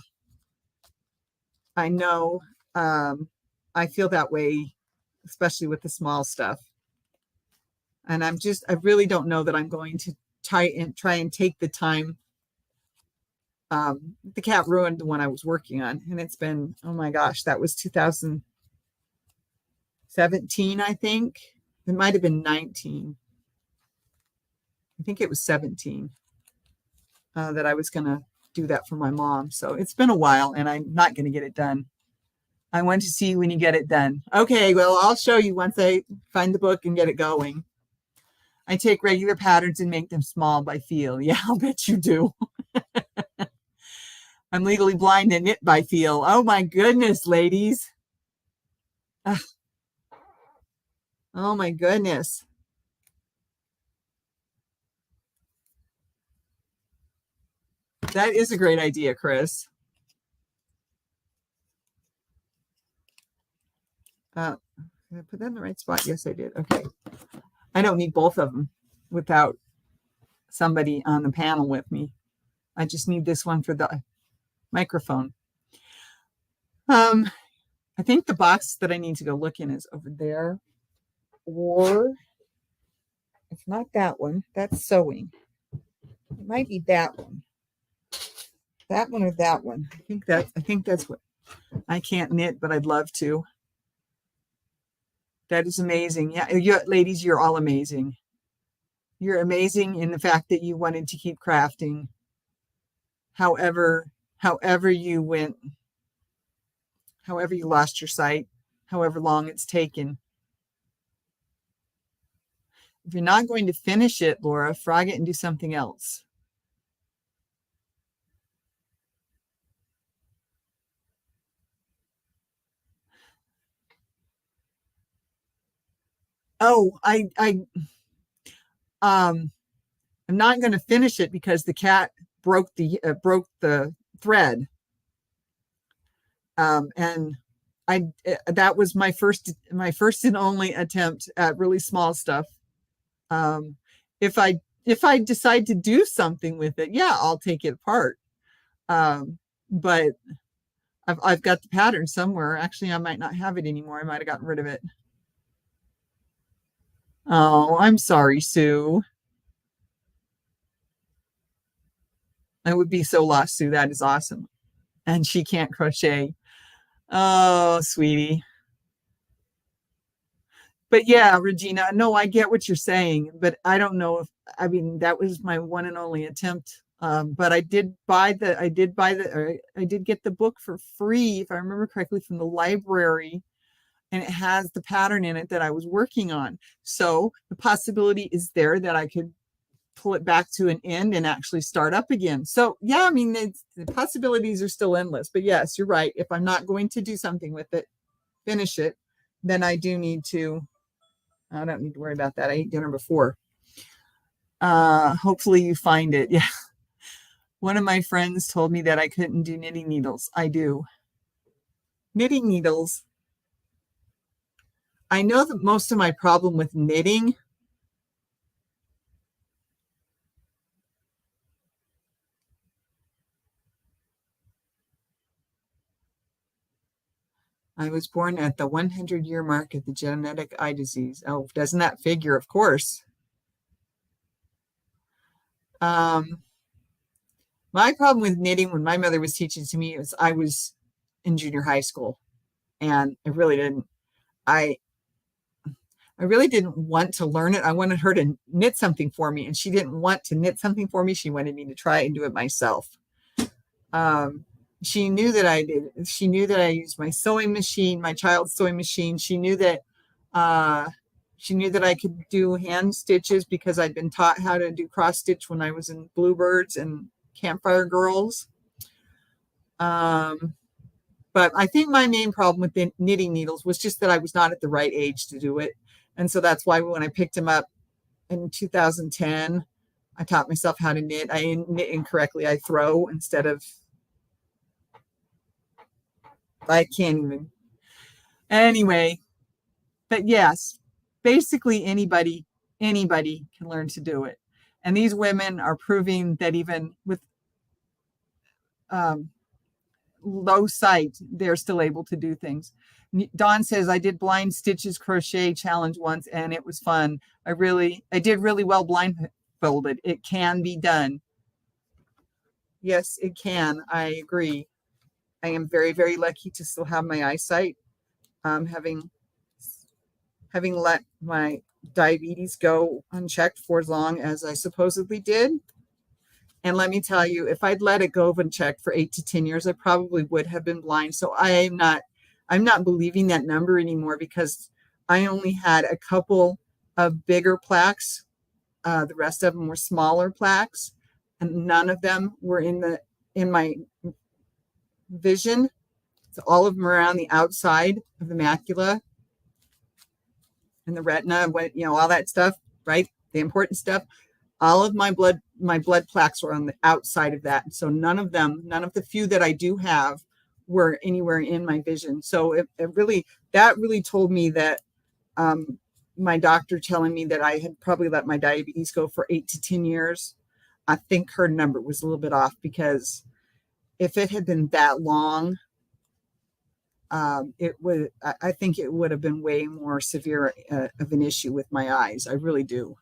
I know. I feel that way, especially with the small stuff. And I really don't know that I'm going to try and take the time. The cat ruined the one I was working on, and it's been, oh my gosh, that was 2017, I think. It might have been 19. I think it was 17 that I was going to do that for my mom. So it's been a while, and I'm not going to get it done. I want to see when you get it done. Okay, well, I'll show you once I find the book and get it going. I take regular patterns and make them small by feel. Yeah, I'll bet you do. I'm legally blind and knit by feel. Oh my goodness, ladies. Ugh. Oh my goodness. That is a great idea, Chris. Did I put that in the right spot? Yes, I did. Okay. I don't need both of them without somebody on the panel with me. I just need this one for the microphone. I think the box that I need to go look in is over there, or it's not that one. That's sewing. It might be that one. That one or that one. I think that's what. I can't knit, but I'd love to. That is amazing. Yeah, ladies, you're all amazing. You're amazing in the fact that you wanted to keep crafting. However you went, however you lost your sight, however long it's taken. If you're not going to finish it, Laura, frog it and do something else. Oh, I'm not going to finish it because the cat broke the thread. And that was my first and only attempt at really small stuff. If I decide to do something with it, yeah, I'll take it apart. But I've got the pattern somewhere. Actually, I might not have it anymore. I might have gotten rid of it. Oh, I'm sorry, Sue. I would be so lost, Sue. That is awesome. And she can't crochet. Oh, sweetie. But yeah, Regina, no, I get what you're saying, but I don't know if, I mean, that was my one and only attempt. But I did get the book for free, if I remember correctly, from the library, and it has the pattern in it that I was working on. So the possibility is there that I could pull it back to an end and actually start up again. So yeah, I mean, the possibilities are still endless, but yes, you're right. If I'm not going to do something with it, finish it, then I don't need to worry about that. I ate dinner before. Hopefully you find it. Yeah. One of my friends told me that I couldn't do knitting needles. I do. Knitting needles. I know that most of my problem with knitting I was born at the 100-year mark of the genetic eye disease. Oh, doesn't that figure? Of course. My problem with knitting when my mother was teaching to me was I was in junior high school, and I I really didn't want to learn it. I wanted her to knit something for me, and she didn't want to knit something for me. She wanted me to try and do it myself. She knew that I did. She knew that I used my sewing machine, my child's sewing machine. Uh, she knew that I could do hand stitches because I'd been taught how to do cross stitch when I was in Bluebirds and Campfire Girls. But I think my main problem with the knitting needles was just that I was not at the right age to do it. And so that's why when I picked them up in 2010, I taught myself how to knit. I knit incorrectly. I throw instead of, I can't even. Anyway, but yes, basically anybody can learn to do it. And these women are proving that even with low sight, they're still able to do things. Dawn says, I did blind stitches crochet challenge once and it was fun. I did really well blindfolded. It can be done. Yes, it can. I agree. I am very, very lucky to still have my eyesight. Having let my diabetes go unchecked for as long as I supposedly did. And let me tell you, if I'd let it go unchecked for 8 to 10 years, I probably would have been blind. So I'm not believing that number anymore because I only had a couple of bigger plaques. The rest of them were smaller plaques, and none of them were in my vision. So all of them are around the outside of the macula and the retina, all that stuff, right? The important stuff. All of my blood plaques were on the outside of that. So none of the few that I do have were anywhere in my vision. So that really told me that my doctor telling me that I had probably let my diabetes go for 8 to 10 years. I think her number was a little bit off because if it had been that long, I think it would have been way more severe of an issue with my eyes. I really do.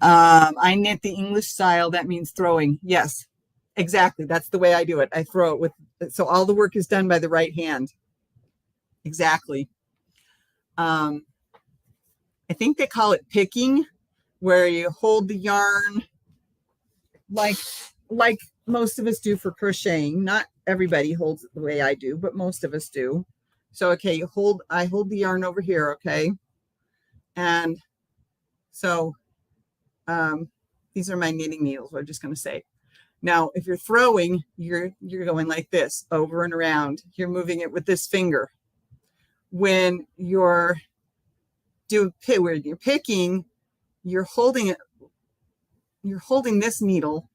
I knit the English style. That means throwing. Yes, exactly. That's the way I do it. I throw it so all the work is done by the right hand. Exactly. I think they call it picking, where you hold the yarn like most of us do for crocheting. Not everybody holds it the way I do, but most of us do. So, okay, I hold the yarn over here, okay? And so these are my knitting needles, I'm just going to say. Now, if you're throwing, you're going like this, over and around. You're moving it with this finger. When you're picking, you're holding this needle,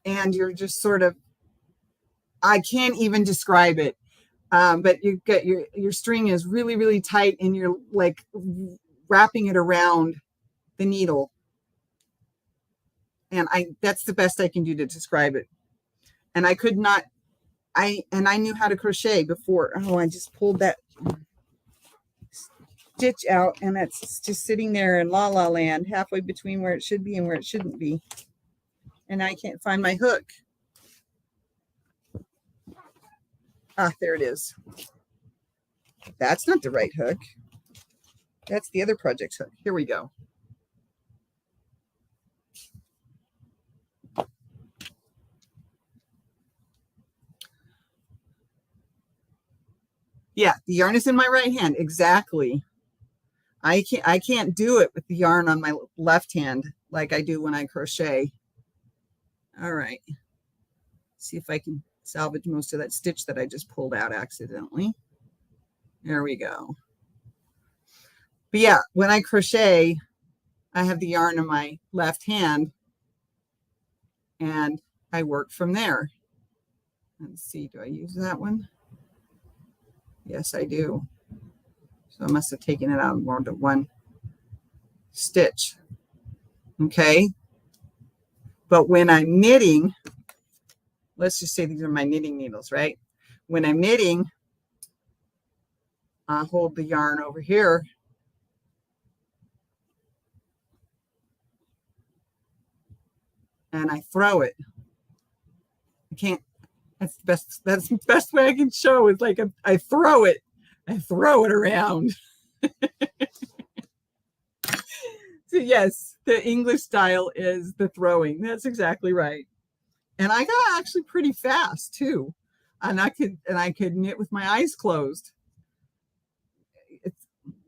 and you're just sort of, I can't even describe it. But you get your string is really, really tight, and you're like wrapping it around the needle. And that's the best I can do to describe it. And I knew how to crochet before. Oh, I just pulled that stitch out, and it's just sitting there in la la land, halfway between where it should be and where it shouldn't be. And I can't find my hook. Ah, there it is. That's not the right hook. That's the other project's hook. Here we go. Yeah, the yarn is in my right hand. Exactly. I can't do it with the yarn on my left hand like I do when I crochet. All right. See if I can salvage most of that stitch that I just pulled out accidentally. There we go. But yeah, when I crochet, I have the yarn in my left hand and I work from there. Let's see, do I use that one? Yes, I do. So I must have taken it out more than one stitch. Okay. But when I'm knitting, let's just say these are my knitting needles, right? When I'm knitting, I hold the yarn over here. and I throw it. I can't, that's the best way I can show is like I throw it around. So yes, the English style is the throwing. That's exactly right. And I got actually pretty fast too. And I could knit with my eyes closed.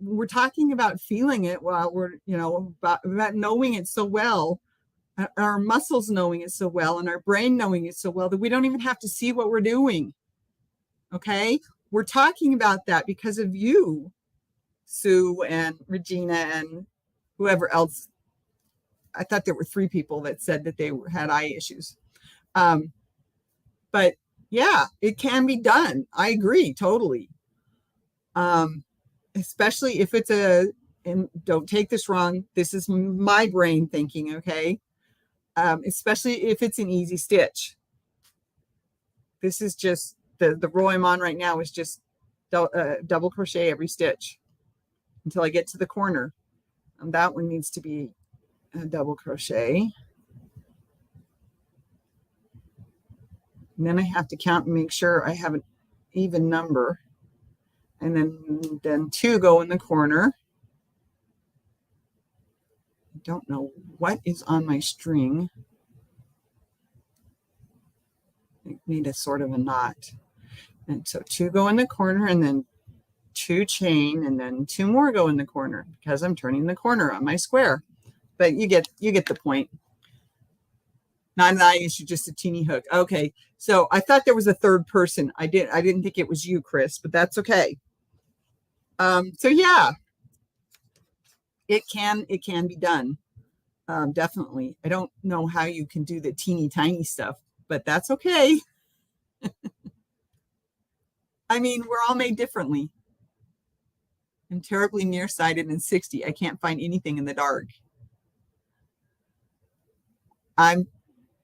We're talking about feeling it while we're, about knowing it so well, our muscles knowing it so well, and our brain knowing it so well that we don't even have to see what we're doing. Okay? We're talking about that because of you, Sue and Regina and whoever else. I thought there were 3 people that said that they had eye issues. But yeah, it can be done. I agree totally. Especially if it's and don't take this wrong, this is my brain thinking, okay? Especially if it's an easy stitch. This is just, the row I'm on right now is just double crochet every stitch until I get to the corner. And that one needs to be a double crochet. And then I have to count and make sure I have an even number. And then 2 go in the corner. I don't know what is on my string. I made a sort of a knot. And so 2 go in the corner, and then 2 chain, and then 2 more go in the corner because I'm turning the corner on my square. But you get the point. Not an eye issue, just a teeny hook. Okay, so I thought there was a third person. I didn't think it was you, Chris, but that's okay. So yeah, it can be done. Definitely. I don't know how you can do the teeny tiny stuff, but that's okay. I mean, we're all made differently. I'm terribly nearsighted and 60. I can't find anything in the dark. I'm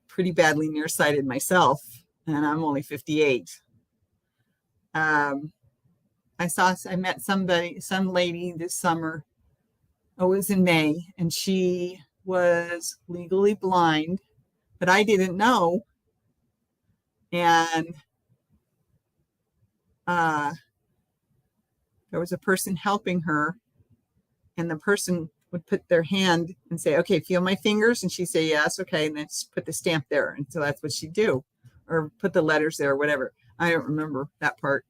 pretty badly nearsighted myself, and I'm only 58. I met some lady this summer. It was in May, and she was legally blind, but I didn't know. And there was a person helping her, and the person would put their hand and say, okay, feel my fingers. And she'd say, yes, okay. And then put the stamp there. And so that's what she'd do, or put the letters there, or whatever. I don't remember that part.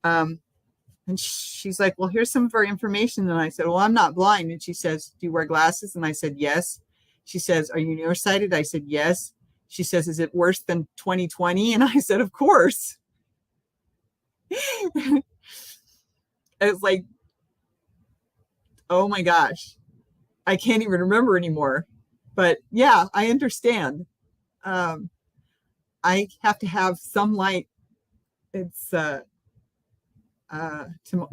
And she's like, well, here's some of our information. And I said, well, I'm not blind. And she says, do you wear glasses? And I said, yes. She says, are you nearsighted? I said, yes. She says, is it worse than 2020? And I said, of course. It was like, oh my gosh, I can't even remember anymore. But yeah, I understand. I have to have some light. It's to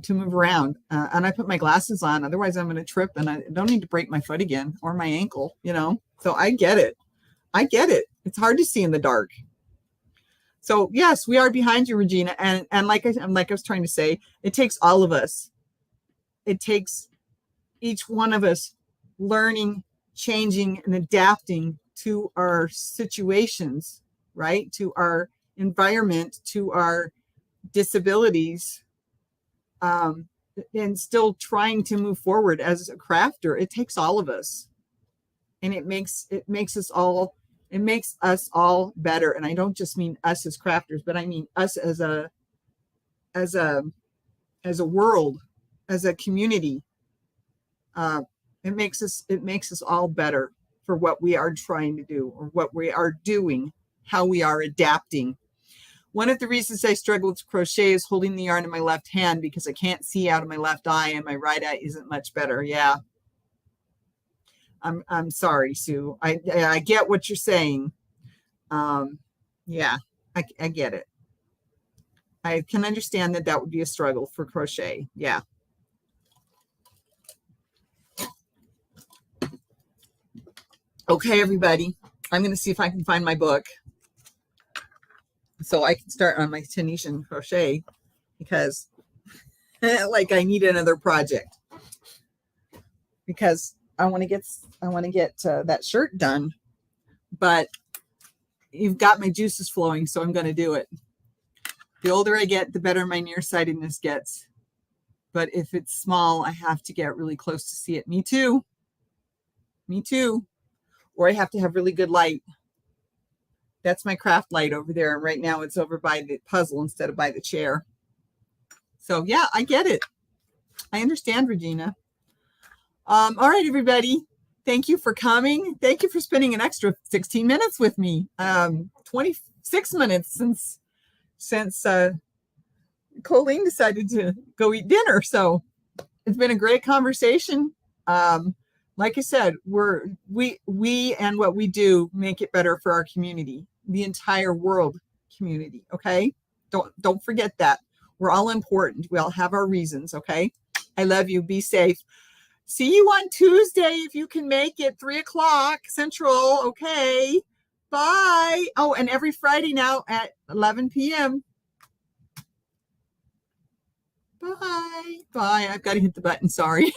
move around, and I put my glasses on. Otherwise, I'm going to trip, and I don't need to break my foot again or my ankle. So I get it. It's hard to see in the dark. So yes, we are behind you, Regina, and like I was trying to say, it takes all of us. It takes each one of us learning, changing, and adapting to our situations, right? To our environment, to our disabilities, and still trying to move forward as a crafter. It takes all of us, and it makes us all better. And I don't just mean us as crafters, but I mean us as a world, as a community. It makes us all better for what we are trying to do, or what we are doing, how we are adapting. One of the reasons I struggle with crochet is holding the yarn in my left hand, because I can't see out of my left eye, and my right eye isn't much better. Yeah. I'm sorry, Sue. I get what you're saying. Yeah, I get it. I can understand that would be a struggle for crochet. Yeah. Okay, everybody. I'm going to see if I can find my book so I can start on my Tunisian crochet, because like I need another project, because I want to get that shirt done. but you've got my juices flowing, so I'm going to do it. The older I get, the better my nearsightedness gets. But if it's small, I have to get really close to see it. Me too. Me too. Or I have to have really good light. That's my craft light over there. And right now it's over by the puzzle instead of by the chair. So yeah, I get it. I understand, Regina. All right, everybody. Thank you for coming. Thank you for spending an extra 16 minutes with me. 26 minutes since Colleen decided to go eat dinner. So it's been a great conversation. Like I said, we and what we do make it better for our community, the entire world community. Okay, don't forget that. We're all important. We all have our reasons. Okay, I love you. Be safe. See you on Tuesday if you can make it, 3:00 Central. Okay, bye. Oh, and every Friday now at 11 p.m. Bye. Bye. I've got to hit the button. Sorry.